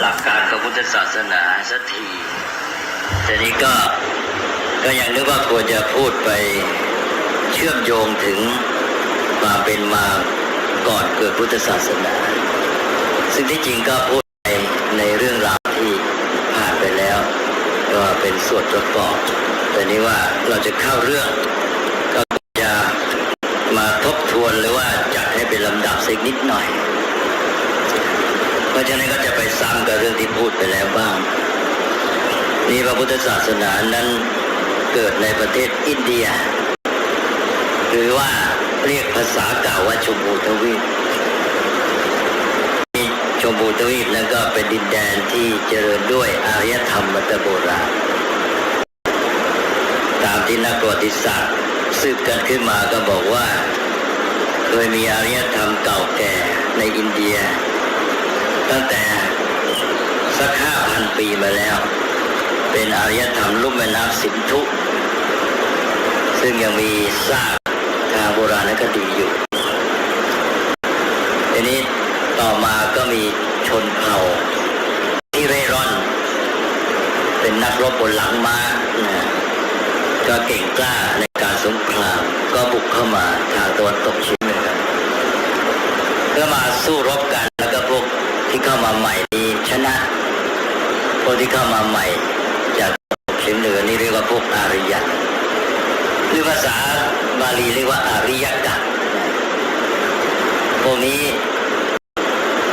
หลักการพระพุทธศาสนาสักทีแต่นี้ก็ยังนึกว่าควรจะพูดไปเชื่อมโยงถึงความเป็นมาก่อนเกิดพุทธศาสนาซึ่งที่จริงก็พูดไปในเรื่องราวที่ผ่านไปแล้วก็เป็นส่วนประกอบแต่นี้ว่าเราจะเข้าเรื่องก็จะมาทบทวนหรือว่าจัดให้เป็นลำดับสักนิดหน่อยเพราะฉะนั้นก็จะไปซ้ำกับเรื่องที่พูดไปแล้วบ้างนี่พระพุทธศาสนานั้นเกิดในประเทศอินเดียหรือว่าเรียกภาษาเก่าว่าชมพูทวีปชมพูทวีปนั้นก็เป็นดินแดนที่เจริญด้วยอารยธรรมมาแต่โบราณตามที่นักประวัติศาสตร์สืบกันขึ้นมาก็บอกว่าเคยมีอารยธรรมเก่าแก่ในอินเดียตั้งแต่สัก 5,000 ปีมาแล้วเป็นอารยธรรมลุ่มแม่น้ำสินธุซึ่งยังมีซากทางโบราณคดีอยู่ทีนี้ต่อมาก็มีชนเผ่าที่เร่ร่อนเป็นนักรบบนหลังม้าก็เก่งกล้าในการสงครามก็บุกเข้ามาทางตะวันตกเฉียงเหนือเพื่อมาสู้รบกันแล้วก็พวกที่เข้ามาใหม่นี้ชนะพวกที่เข้ามาใหม่จากตะวันตกเฉียงเหนือนี่เรียกว่าพวกอารยันหรือภาษาบาลีเรียกว่าอาริยกะพวกนี้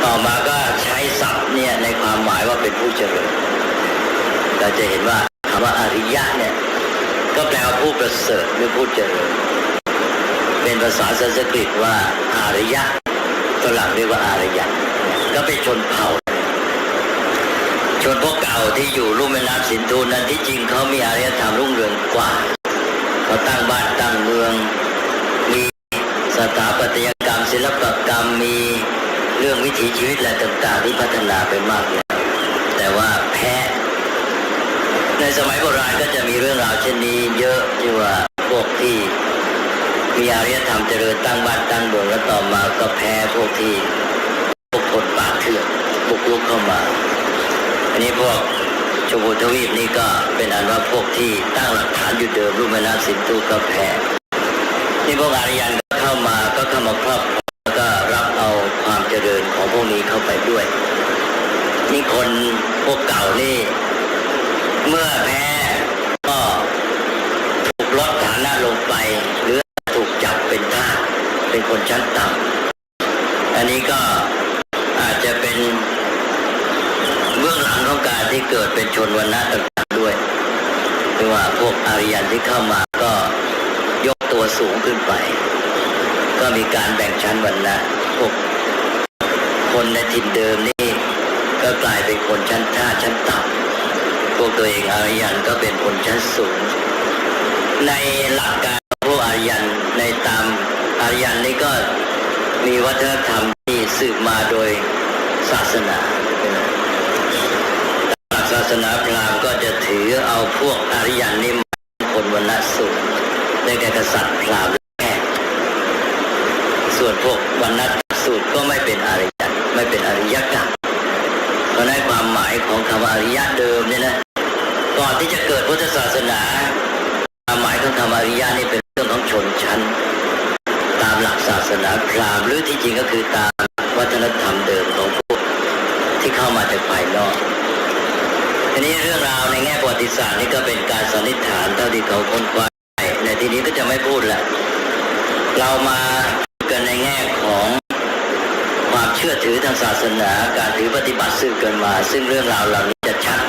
ต่อมาก็ใช้ศัพท์เนี่ยในความหมายว่าเป็นผู้เจริญเราจะเห็นว่าคำว่าอาริยะเนี่ยก็แปลว่าผู้ประเสริฐหรือผู้เจริญเป็นภาษาสันสกฤตว่าอารยะฝรั่งเรียกว่าอารยันก็เป็นชนเผ่าชนพวกเก่าที่อยู่ลุ่มแม่น้ำสินธุนั้นที่จริงเขามีอารยธรรมรุ่งเรืองกว่าเขาตั้งบ้านตั้งเมืองมีสถาปัตยกรรมศิลปกรรมมีเรื่องวิถีชีวิตและต่างๆที่พัฒนาไปมากแล้วแต่ว่าแพ้ในสมัยโบราณก็จะมีเรื่องราวเช่นนี้เยอะที่ว่าพวกที่มีอารยธรรมเจริญตั้งบ้านตั้งเมืองแล้วต่อมาก็แพ้พวกคนป่าเถื่อนบุกรุกเข้ามาอันนี้พวกชมพูทวีปนี่ก็เป็นอันว่าพวกที่ตั้งหลักฐานอยู่เดิมรุ่มแม่น้ำสินธุก็แพ้นี่พวกอารยันก็เข้ามาครอบครองแล้วก็รับเอาความเจริญของพวกนี้เข้าไปด้วยนี่คนพวกเก่านี่เมื่อแพ้ก็ถูกลดฐานะลงไปหรือถูกจับเป็นทาสเป็นคนชั้นต่ำอันนี้ก็อาจจะเป็นเบื้องหลังของการที่เกิดเป็นชนวรรณะต่างๆด้วยคือว่าพวกอารยันที่เข้ามาก็ยกตัวสูงขึ้นไปก็มีการแบ่งชั้นวรรณะพวกคนในถิ่นเดิมนี่ก็กลายเป็นคนชั้นทาสชั้นต่ำพวกตัวเองอารยันก็เป็นคนชั้นสูงในหลักการพวกอารยันในตามอารยันนี่ก็มีวัฒนธรรมที่สืบมาโดยศาสนาศาสนาพราหมณ์ก็จะถือเอาพวกอารยันนี่คนวรรณะสูงได้แก่กษัตริย์พราหมณ์แก่ส่วนพวกวรรณะสูตรก็ไม่เป็นอารยันไม่เป็นอริยกะเพราะในความหมายของคำว่าอริยะเดิมเนี่ยนะก่อนที่จะเกิดพุทธศาสนาความหมายของคำอริยะนี่เป็นเรื่องของชนชั้นตามหลักศาสนาพราหมณ์หรือที่จริงก็คือตามวัฒนธรรมเดิมของพวกที่เข้ามาจากภายนอกทีนี้เรื่องราวในแง่ประวัติศาสตร์นี่ก็เป็นการสันนิษฐานเท่าที่เขาค้นคว้าในที่นี้ก็จะไม่พูดละเรามากันในแง่ของความเชื่อถือทางศาสนาการถือปฏิบัติสืบกันมาซึ่งเรื่องราวเหล่านี้จะชัด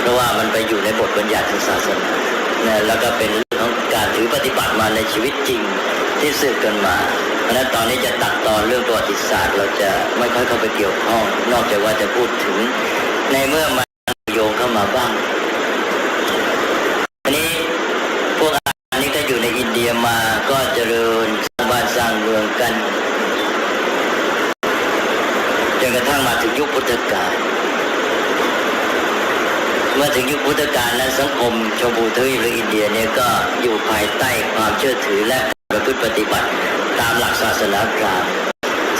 เพราะว่ามันไปอยู่ในบทบัญญัติทางศาสนาแล้วก็เป็นเรื่องของการถือปฏิบัติมาในชีวิตจริงที่สืบกันมาเพราะฉะนั้นตอนนี้จะตัดตอนเรื่องประวัติศาสตร์เราจะไม่ค่อยเข้าไปเกี่ยวข้องนอกจากว่าจะพูดถึงในเมื่อมันโยงเข้ามาบ้างอันนี้พวกอันนี้ก็อยู่ในอินเดียมาก็เจริญสร้างบ้านสร้างเมืองกันจนกระทั่งมาถึงยุคพุทธกาลเมื่อถึงยุคพุทธกาลนั้นสังคมชมพูทวีปหรืออินเดียเนี่ยก็อยู่ภายใต้ความเชื่อถือและประพฤติปฏิบัติตามหลักศาสนาพราหมณ์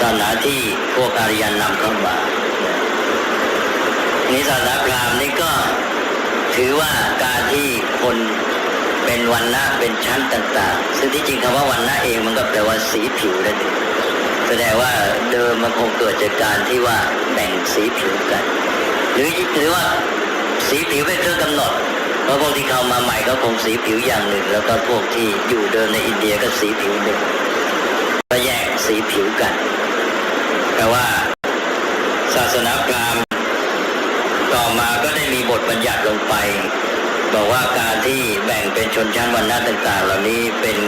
ศาสนาที่พวกอารยันนำเข้ามา นิศาสนาพราหมณ์นี่ก็ถือว่าการที่คนเป็นวรรณะเป็นชั้นต่างๆซึ่งที่จริงคำว่าวรรณะเองมันก็แปลว่าสีผิวนั่นเองแสดงว่าเดิมมันคงเกิดจากการที่ว่าแบ่งสีผิวกันหรือว่าสีผิวเป็นเครื่องกำหนดเพราะพวกที่เข้ามาใหม่ก็คงสีผิวอย่างหนึ่งแล้วก็พวกที่อยู่เดิมในอินเดียก็สีผิวหนึ่งก็แยกสีผิวกันแต่ว่าศาสนาพราหมณ์ต่อมาก็ได้มีบทบัญญัติลงไปบอกว่าการที่แบ่งเป็นชนชั้นวรรณะต่างๆเหล่านี้เป็น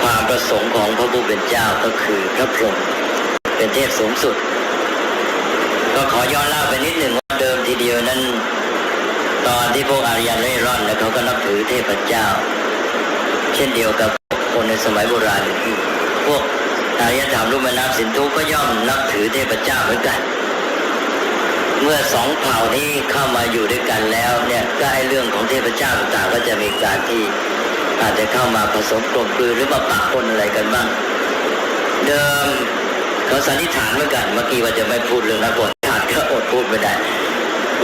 ความประสงค์ของพระผู้เป็นเจ้าก็คือพระพรหมเป็นเทพสูงสุดก็ขอย้อนเล่าไปนิดหนึ่งว่าเดิมทีเดียวนั้นตอนที่พวกอารยันเร่ร่อนแล้วเขาก็นับถือเทพเจ้าเช่นเดียวกับคนในสมัยโบราณอื่นพวกอารยธรรมลุ่มแม่น้ำสินธุก็ย่อมนับถือเทพเจ้าเหมือนกันเมื่อสองเผ่านี้เข้ามาอยู่ด้วยกันแล้วเนี่ยก็ไอ้เรื่องของเทพเจ้าต่างๆก็จะมีการที่อาจจะเข้ามาผสมกลมกลืนหรือมาปะปนอะไรกันบ้างเดิมเขาสันนิษฐานเหมือนกันเมื่อกี้ว่าจะไม่พูดเรื่องนักบวชขาดก็อดพูดไม่ได้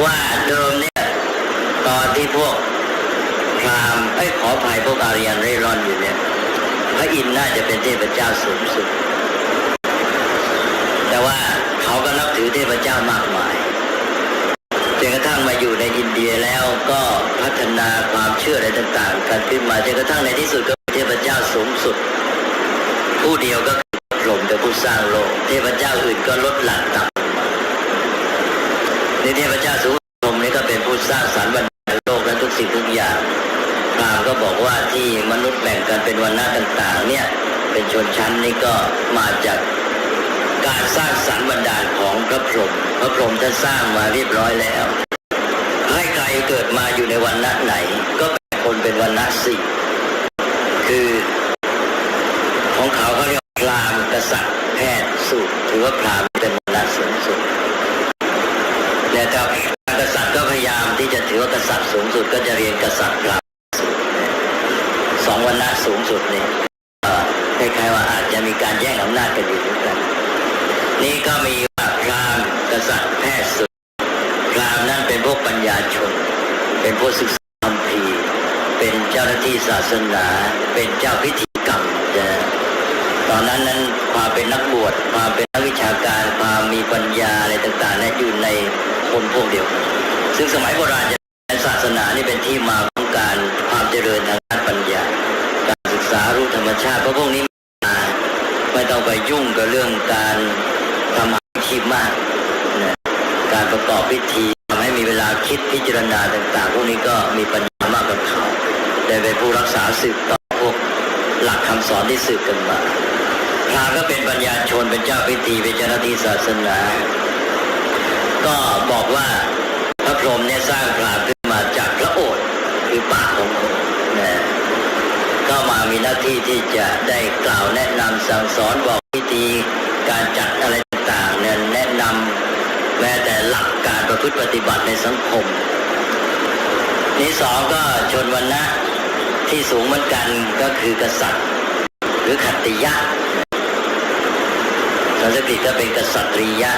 ว่าเดิมเนี่ยตอนที่พวกพราหมณ์ขออภัยพวกอารยันเร่ร่อนอยู่เนี่ยพระอินทร์น่าจะเป็นเทพเจ้าสูงสุดแต่ว่าเขาก็นับถือเทพเจ้ามากมายจนกระทั่งมาอยู่ในอินเดียแล้วก็พัฒนาความเชื่ออะไรต่างๆกันขึ้นมาจนกระทั่งในที่สุดก็เป็นเทพเจ้าสูงสุดผู้เดียวก็คือพรหมเป็นผู้สร้างโลกเทพเจ้าอื่นก็ลดหลั่นต่ำในเทพเจ้าสูงพรหมนี่ก็เป็นผู้สร้างสรรค์บรรดาโลกและทุกสิ่งทุกอย่างพราหมณ์ก็บอกว่าที่มนุษย์แบ่งกันเป็นวรรณะต่างๆเนี่ยเป็นชนชั้นนี่ก็มาจากการสร้างสรรค์บรรดาลของพระพรหมพระพรหมท่านสร้างมาเรียบร้อยแล้วให้ใครเกิดมาอยู่ในวรรณะไหนก็เป็นคนเป็นวรรณะสี่คือของเขาเรียกพราหมณ์กษัตริย์แพทย์สูตรถือว่าพราหมณ์เป็นวรรณะสูงสุดและถ้ากษัตริย์ก็พยายามที่จะถือว่ากษัตริย์สูงสุดก็จะเรียนกษัตริย์พราหมณ์สองวรรณะสูงสุดนี่คล้ายๆว่าอาจจะมีการแย่งอำนาจกันอยู่ด้วยกันนี่ก็มีว่าพราหมณ์กษัตริย์แพทย์สูตรพราหมณ์นั้นเป็นพวกปัญญาชนเป็นผู้ศึกษาคัมภีร์เป็นเจ้าหน้าที่ศาสนาเป็นเจ้าพิธีกรรมตอนนั้นความเป็นนักบวชความเป็นนักวิชาการความมีปัญญาอะไรต่างๆนั้นอยู่ในคนพวกเดียวกันซึ่งสมัยโบราณศาสนานี่เป็นที่มาของการความเจริญทางด้านปัญญาการศึกษารู้ธรรมชาติเพราะพวกนี้ไม่ต้องไปยุ่งกับเรื่องการทำอาชีพมากนะการประกอบพิธีทำให้มีเวลาคิดพิจารณาต่างๆพวกนี้ก็มีปัญญามากกว่าเขาแต่เป็นผู้รักษาสืบต่อพวกหลักคำสอนที่สืบกันมาพราหมณ์ก็เป็นปัญญาชนเป็นเจ้าพิธีเป็นเจ้าหน้าที่ศาสนาก็บอกว่าพระพรหมเนี่ยสร้างพราหมณ์ขึ้นมาจากพระโอษฐ์คือปากของพระองค์นะก็มามีหน้าที่ที่จะได้กล่าวแนะนำสั่งสอนบอกวิธีการจัดอะไรต่างๆเนี่ยแนะนำแม้แต่หลักการประพฤติปฏิบัติในสังคมนี้สองก็ชนวรรณะที่สูงเหมือนกันก็คือกษัตริย์หรือขัตติยะสันสกฤตก็เป็นกษัตริยะ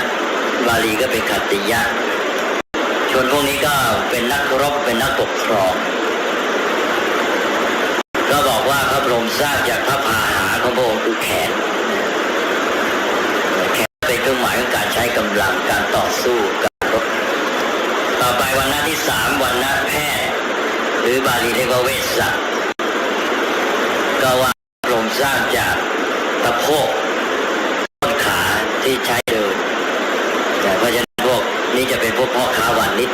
บาลีก็เป็นขัตติยะชนพวกนี้ก็เป็นนักรบเป็นนักปกครองก็บอกว่าพระพรหมสร้างจากพระพาหาของพระองค์คือแขนเป็นเครื่องหมายของการใช้กำลังการต่อสู้การรบต่อไปวรรณะที่สามวรรณะแพทย์หรือบาลีเรียกว่าเวชสัตว์ก็ว่าพระพรหมสร้างจากตะโพกต้นขาที่ใช้เดินเพราะฉะนั้นพวกนี้จะเป็นพวกพ่อค้าวานิช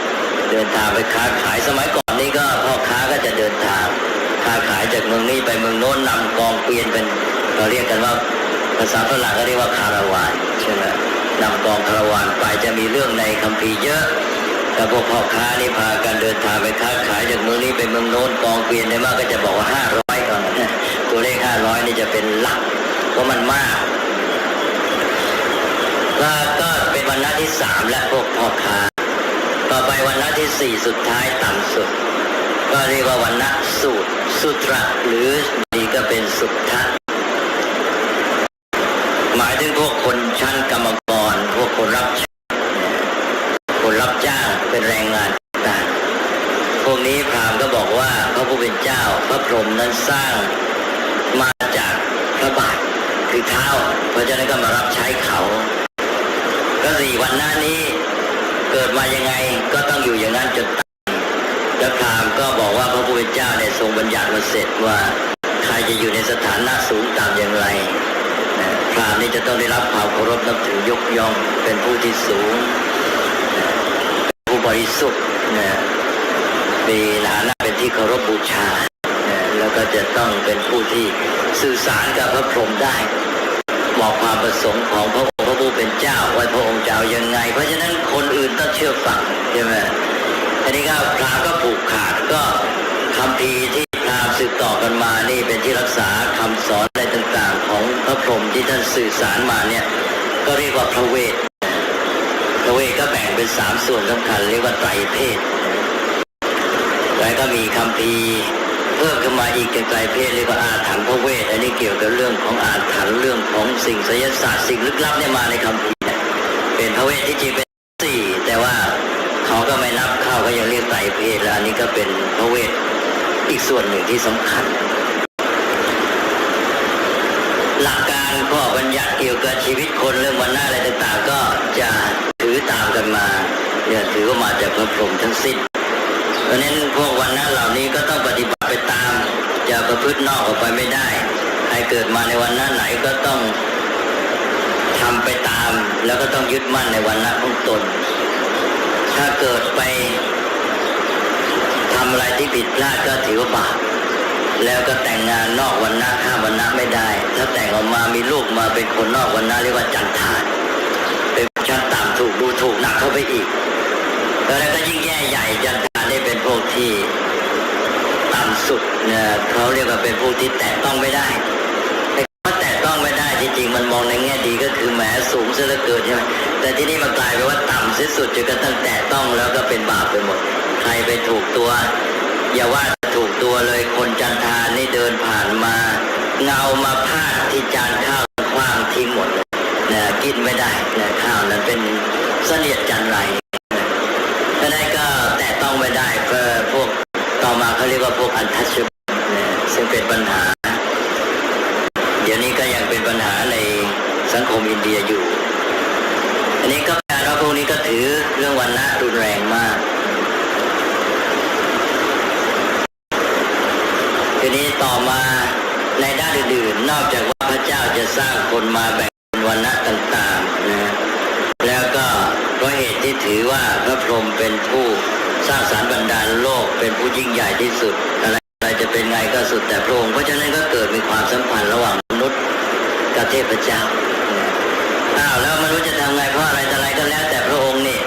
เดินทางไปค้าขายสมัยก่อนนี้ก็พ่อค้าก็จะเดินทางค้าขายจากเมืองนี้ไปเมืองโน้นนำกองเกวียนเป็นเราเรียกกันว่าภาษาฝรั่งก็เรียกว่าคาราวานใช่ไหมนำกองคาราวานไปจะมีเรื่องในคัมภีร์เยอะแต่พวกพ่อค้านี่พากันเดินทางไปค้าขายจากเมืองนี้ไปเมืองโน้นกองเกวียนได้มากก็จะบอกว่า500ก่อนนะตัวเลข500นี่จะเป็นหลักเพราะมันมากก็เป็นวรรณะที่3และพวกพ่อค้าต่อไปวรรณะที่4สุดท้ายต่ำสุดก็เรียกว่าวรรณะสูตรสุตระหรือดีก็เป็นสุทธะหมายถึงพวกคนชั้นกรรมกรพวกคนรับใช้ พรหมนั้นสร้างมาจากพระบาทคือเท้าเพราะฉะนั้นก็มารับใช้เขาก็4วันหน้านี้เกิดมายังไงก็ต้องอยู่อย่างนั้นจนตายแล้วพราหมณ์ก็บอกว่าพระผู้เป็นเจ้าเนี่ยทรงบัญญัติมาเสร็จว่าใครจะอยู่ในสถานะสูงต่ำอย่างไรพราหมณ์นี่จะต้องได้รับความเคารพนับถือยกย่องเป็นผู้ที่สูงผู้บริสุทธิ์มีฐานะเป็นที่เคารพบูชาแล้วก็จะต้องเป็นผู้ที่สื่อสารกับพระพรหมได้บอกความประสงค์ของพระองค์พระผู้เป็นเจ้าว่าพระองค์จะเอายังไงเพราะฉะนั้นคนอื่นต้องเชื่อฟังใช่ไหมอันนี้ก็พราหมณ์ก็ผูกขาดก็คัมภีร์ที่พราหมณ์สืบต่อกันมานี่เป็นที่รักษาคำสอนอะไรต่างๆของพระพรหมที่ท่านสื่อสารมาเนี่ยก็เรียกว่าพระเวทพระเวทก็แบ่งเป็น3ส่วนสำคัญเรียกว่าไตรเพศแล้วก็มีคัมภีร์เพิ่มขึ้นมาอีกไกลๆเพศเรียกว่าอาถรรพ์พระเวทอันนี้เกี่ยวกับเรื่องของอาถรรพ์เรื่องของสิ่งไสยศาสตร์สิ่งลึกลับเนี่ยมาในคัมภีร์เป็นพระเวทที่จริงเป็น4แต่ว่าเขาก็ไม่นับเข้าก็ยังเรียกไตรเพศแล้วอันนี้ก็เป็นพระเวทอีกส่วนหนึ่งที่สำคัญหลักการข้อบัญญัติเกี่ยวกับชีวิตคนเรื่องวันหน้าอะไรต่างๆก็จะถือตามกันมาเนี่ยถือว่ามาจากพระพรหมทั้งสิ้นเพราะนั้นพวกวันนั้นเหล่านี้ก็ต้องปฏิบัติไปตามจะประพฤตินอกออกไปไม่ได้ใครเกิดมาในวันนั้นไหนก็ต้องทำไปตามแล้วก็ต้องยึดมั่นในวันนั้นของตนถ้าเกิดไปทำอะไรที่ผิดพลาดก็ถือว่าบาปแล้วก็แต่งงานนอกวันนะข้ามวันนะไม่ได้ถ้าแต่งออกมามีลูกมาเป็นคนนอกวันนะเรียกว่าจันทานเป็นชั้นต่ำถูกดูถูกหนักเข้าไปอีกแล้วก็ยิ่งแย่ใหญ่จันทานได้เป็นพวกที่ต่ำสุดเนี่ยเขาเรียกว่าเป็นพวกที่แตะต้องไม่ได้แต่ว่าแตะต้องไม่ได้จริงๆมันมองในแง่ดีก็คือแหมสูงซะเหลือเกินใช่ไหมแต่ที่นี่มันกลายเป็นว่าต่ำสุดจนกระทั่งแตะต้องแล้วก็เป็นบาปไปหมดใครไปถูกตัวอย่าว่าถูกตัวเลยคนจันทานนี่เดินผ่านมาเงามาพาดที่จานข้าวคว้างทิ้งหมดเลยนะกินไม่ได้นะข้าวนั้นเป็นเสนียดจันไรเพราะนั้นก็แตะต้องไม่ได้เพื่อพวกต่อมาเขาเรียกว่าพวกอันทัชนะซึ่งเป็นปัญหาเดี๋ยวนี้ก็ยังเป็นปัญหาในสังคมอินเดียอยู่อันนี้ก็แปลว่าพวกนี้ก็ถือเรื่องวันนะรุนแรงมากทีนี้ต่อมาในด้านอื่นๆนอกจากว่าพระเจ้าจะสร้างคนมาแบ่งเป็นวรรณะต่างๆนะแล้วก็เพราะเหตุที่ถือว่าพระพรหมเป็นผู้สร้างสรรค์บันดาลโลกเป็นผู้ยิ่งใหญ่ที่สุดอะไรจะเป็นไงก็สุดแต่พระองค์เพราะฉะนั้นก็เกิดมีความสัมพันธ์ระหว่างมนุษย์กับเทพเจ้าแล้วมนุษย์จะทำไงเพราะอะไรก็แล้วแต่พระองค์นี่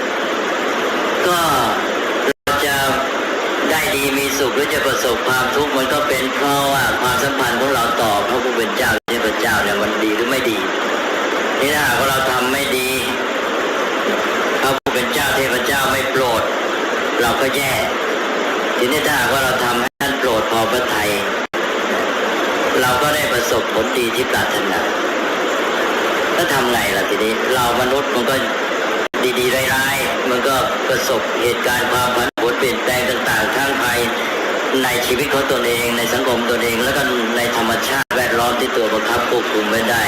ก็เราจะได้ดีมีสุขหรือจะประสบความทุกข์มันก็เป็นเพราะว่าความสัมพันธ์ของเราต่อพระผู้เป็นเจ้าเทพเจ้าเนี่ยมันดีหรือไม่ดีนี่ถ้าหากว่าเราทำไม่ดีพระผู้เป็นเจ้าเทพเจ้าไม่โปรดเราก็แย่ทีนี้ถ้าหากว่าเราทำให้ท่านโปรดพอพระทัยเราก็ได้ประสบผลดีที่ปรารถนาแล้วทำไงล่ะทีนี้เรามนุษย์มันก็ดีๆร้ายๆมันก็ประสบเหตุการณ์ความผันผวนเปลี่ยนแปลงต่างๆทั้งภายในชีวิตของตนเองในสังคมตนเองแล้วก็ในธรรมชาติแวดล้อมที่ตัวบังคับควบคุมไม่ได้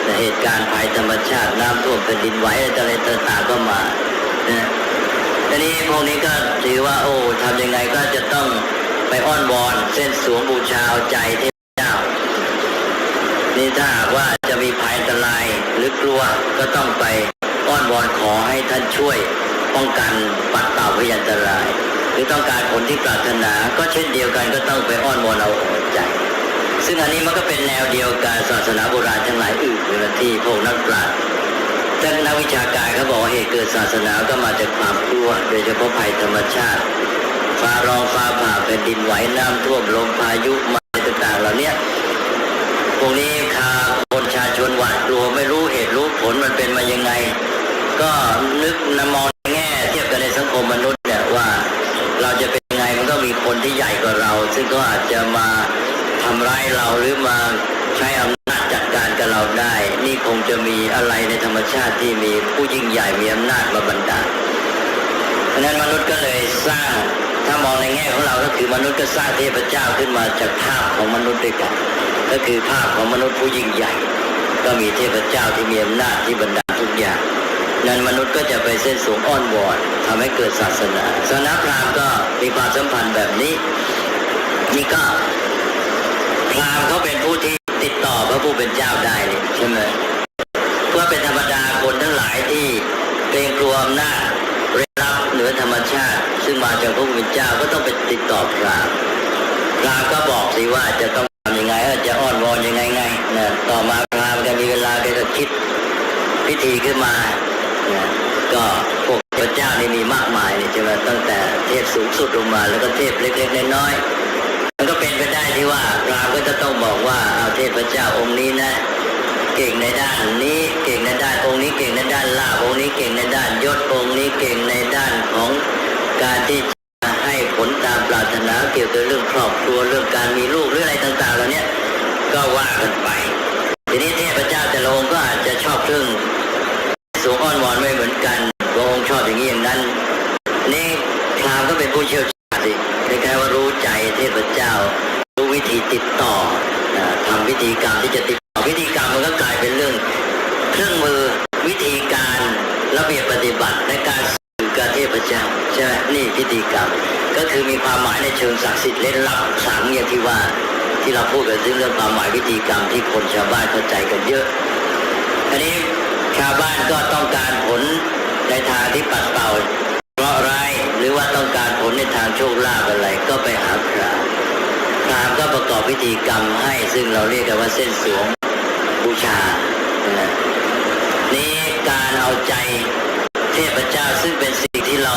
แต่เหตุการณ์ภัยธรรมชาติน้ำท่วมแผ่นดินไหวอะไรต่างๆก็มาทีนี้พวกนี้ก็ถือว่าโอ้ทำยังไงก็จะต้องไปอ้อนวอนเส้นสวงบูชาเอาใจเทพเจ้านี่ถ้าหากว่าจะมีภัยอันตรายหรือกลัวก็ต้องไปอ้อนวอนขอให้ท่านช่วยป้องกันปัดเป่าพยันตรายหรือต้องการผลที่ปรารถนาก็เช่นเดียวกันก็ต้องไปอ้อนวอนเอาใจซึ่งอันนี้มันก็เป็นแนวเดียวกับศาสนาโบราณทั้งหลายอื่นที่พวกนักปราชญ์แต่นักวิชาการเขาบอกเหตุเกิดศาสนาก็มาจากความกลัวโดยเฉพาะภัยธรรมชาติฟ้าร้องฟ้าผ่าแผ่นดินไหวน้ำท่วมลมพายุมาต่างๆเหล่านี้พวกนี้คนชาชนหวาดกลัวไม่รู้เหตุรู้ผลมันเป็นมายังไงก็นึกมองในแง่เทียบกันในสังคมมนุษย์เนี่ยว่าเราจะเป็นยังไงมันก็มีคนที่ใหญ่กว่าเราซึ่งก็อาจจะมาทำร้ายเราหรือมาใช้อำนาจจัดการกับเราได้นี่คงจะมีอะไรในธรรมชาติที่มีผู้ยิ่งใหญ่มีอำนาจมาบันดาลเพราะนั้นมนุษย์ก็เลยสร้าง ถ้ามองในแง่ของเราก็คือมนุษย์ก็สร้างเทพเจ้าขึ้นมาจากภาพของมนุษย์ด้วยกันก็คือภาพของมนุษย์ผู้ยิ่งใหญ่ก็มีเทพเจ้าที่มีอำนาจที่บรรดาทุกอย่างนั้นมนุษย์ก็จะไปเส้นสูงอ้อนวอนทำให้เกิดศาสนาพราหมณ์ก็มีความสัมพันธ์แบบนี้นี่ก็พราหมณ์เขาเป็นผู้ที่ติดต่อพระผู้เป็นเจ้าได้เลยใช่ไหมว่าเป็นธรรมดาคนทั้งหลายที่เกรงกลัวอำนาจเร้นลับเหนือธรรมชาติซึ่งมาจากพระผู้เป็นเจ้าก็ต้องไปติดต่อพราหมณ์ก็บอกสิว่าจะต้องทำยังไงจะอ้อนวอนยังไงนะต่อมาพราหมณ์ก็มีเวลาไปคิดพิธีขึ้นมานะก็พวกพระเจ้านี่มีมากมายนี่ใช่ไหมตั้งแต่เทพสูงสุดลงมาแล้วก็เทพเล็กๆน้อยๆมันก็เป็นไปได้ที่ว่าพราหมณ์ก็จะต้องบอกว่าเอาเทพเจ้าองค์นี้นะเก่งในด้านนี้เก่งในด้านองค์นี้เก่งในด้านลาภองค์นี้เก่งในด้านยศองค์นี้เก่งในด้านของการที่จะให้ผลตามปรารถนาเกี่ยวกับเรื่องครอบครัวเรื่องการมีลูกหรืออะไรต่างๆเหล่านี้ก็ว่ากันไปทีนี้เทพเจ้าแต่ละองค์ก็อาจจะชอบเรื่องสูงอ้อนวอนไม่เหมือนกันบางองค์ชอบอย่างนี้อย่างนั้นนี่พราหมณ์ก็เป็นผู้เชี่ยวชาญสิคล้ายๆว่ารู้ใจเทพเจ้ารู้วิธีติดต่อทำพิธีกรรมที่จะติดต่อพิธีกรรมมันก็กลายเป็นเรื่องเครื่องมือวิธีการระเบียบปฏิบัติในการสื่อกับเทพเจ้าใช่ไหมนี่พิธีกรรมก็คือมีความหมายในเชิงศักดิ์สิทธิ์เล่นลับขลังอย่างที่ว่าที่เราพูดกันเรื่องความหมายพิธีกรรมที่คนชาวบ้านเข้าใจกันเยอะอันนี้ชาวบ้านก็ต้องการผลในทางที่ปัดเป่าเพราะร้ายหรือว่าต้องการผลในทางโชคลาภอะไรก็ไปหาพราหมณ์ก็ประกอบพิธีกรรมให้ซึ่งเราเรียกกันว่าเส้นสวงบูชานี่การเอาใจเทพเจ้าซึ่งเป็นสิ่งที่เรา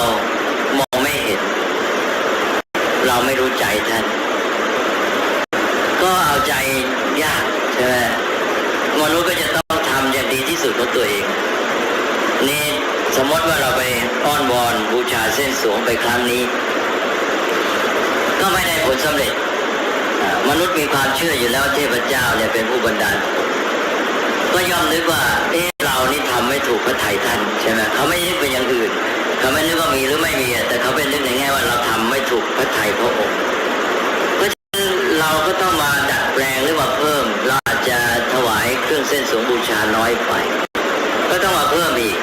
มองไม่เห็นเราไม่รู้ใจท่านก็เอาใจยากใช่ไหมมนุษย์ก็จะต้องทำอย่างดีที่สุดของตัวเองนี่สมมติว่าเราไปอ้อนวอนบูชาเส้นสวงไปครั้งนี้ก็ไม่ได้ผลสำเร็จมนุษย์มีความเชื่ออยู่แล้วเทพเจ้าเนี่ยเป็นผู้บันดาลก็ย่อมนึกว่าเรานี่ทำไม่ถูกพระทัยท่านใช่ไหมเขาไม่นึกเป็นอย่างอื่นเขาไม่นึกว่ามีหรือไม่มีแต่เขาเป็นนึกในแง่ว่าเราทำไม่ถูกพระทัยพระองค์เพราะฉะนั้นเราก็ต้องมาดัดแปลงหรือมาเพิ่มเราอาจจะถวายเครื่องเส้นสวงบูชาน้อยไปก็ต้องมาเพิ่มอีก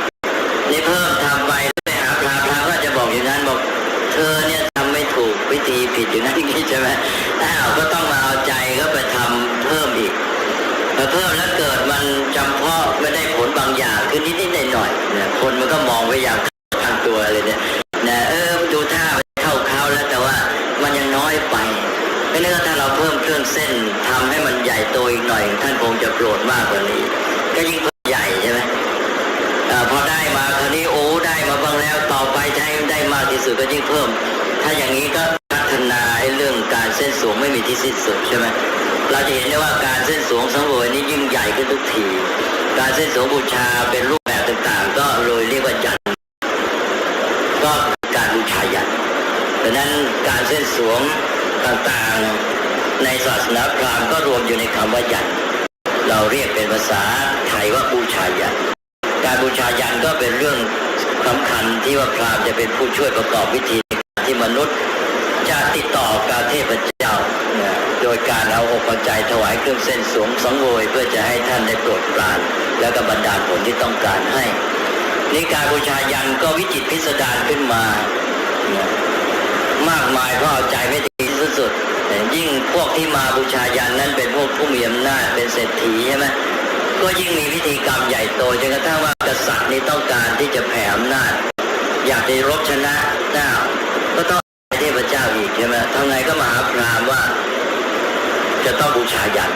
นี่เพิ่มทำไปไปหาพระก็จะบอกอย่างนั้นบอกเธอเนี่ยทำไม่ถูกวิธีผิดอย่างนั้นอย่างนี้ใช่ไหมก็ต้องมาเอาใจก็ไปทำเพิ่มอีกพอเพิ่มแล้วเกิดมันจำเพาะไม่ได้ผลบางอย่างคือนิดๆหน่อยๆเนี่ยคนมันก็มองไปอย่างทางตัวเลยเนี่ยดูท่าเข้าเขาแล้วแต่ว่ามันยังน้อยไปไม่แน่ถ้าเราเพิ่มเครื่องเส้นทำให้มันใหญ่โตอีกหน่อยท่านคงจะโกรธมากกว่านี้ก็ยิ่งใหญ่ใช่ไหมพอได้มาคราวนี้ได้มาบ้างแล้วต่อไปจะให้ได้มากที่สุดก็ยิ่งเพิ่มถ้าอย่างนี้ก็พัฒนาเรื่องการเส้นสวงไม่มีที่สิ้นสุดใช่ไหมเราจะเห็นได้ว่าการเส้นสวงสังเวยนี้ยิ่งใหญ่ขึ้นทุกทีการเส้นสวงบูชาเป็นรูปแบบต่างๆก็เลยเรียกว่ายันก็การบูชายันดังนั้นการเส้นสวงต่างๆในศาสนาพราหมณ์ก็รวมอยู่ในคำว่ายันเราเรียกเป็นภาษาไทยว่าบูชายันการบูชายันก็เป็นเรื่องสำคัญที่ว่าพราหมณ์จะเป็นผู้ช่วยประกอบพิธีที่มนุษย์จะติดต่อกับเทพเจ้าโดยการเอาอกเอาใจถวายเครื่องเส้นสวงสังเวยเพื่อจะให้ท่านได้โปรดปรานแล้วก็บันดาลผลที่ต้องการให้นี่การบูชายันก็วิจิตรพิสดารขึ้นมามากมายเพราะเอาใจไม่ดีที่สุดยิ่งพวกที่มาบูชายันนั้นเป็นพวกผู้มีอำนาจเป็นเศรษฐีใช่ไหมก็ยิ่งมีพิธีกรรมใหญ่โตจนกระทั่งว่ากษัตริย์นี้ต้องการที่จะแผ่อำนาจอยากจะรบชนะเจ้าก็ต้องเทพเจ้าอีกใช่ไหมทำไงก็มาหาพราหมณ์ว่าจะต้องบูชายัน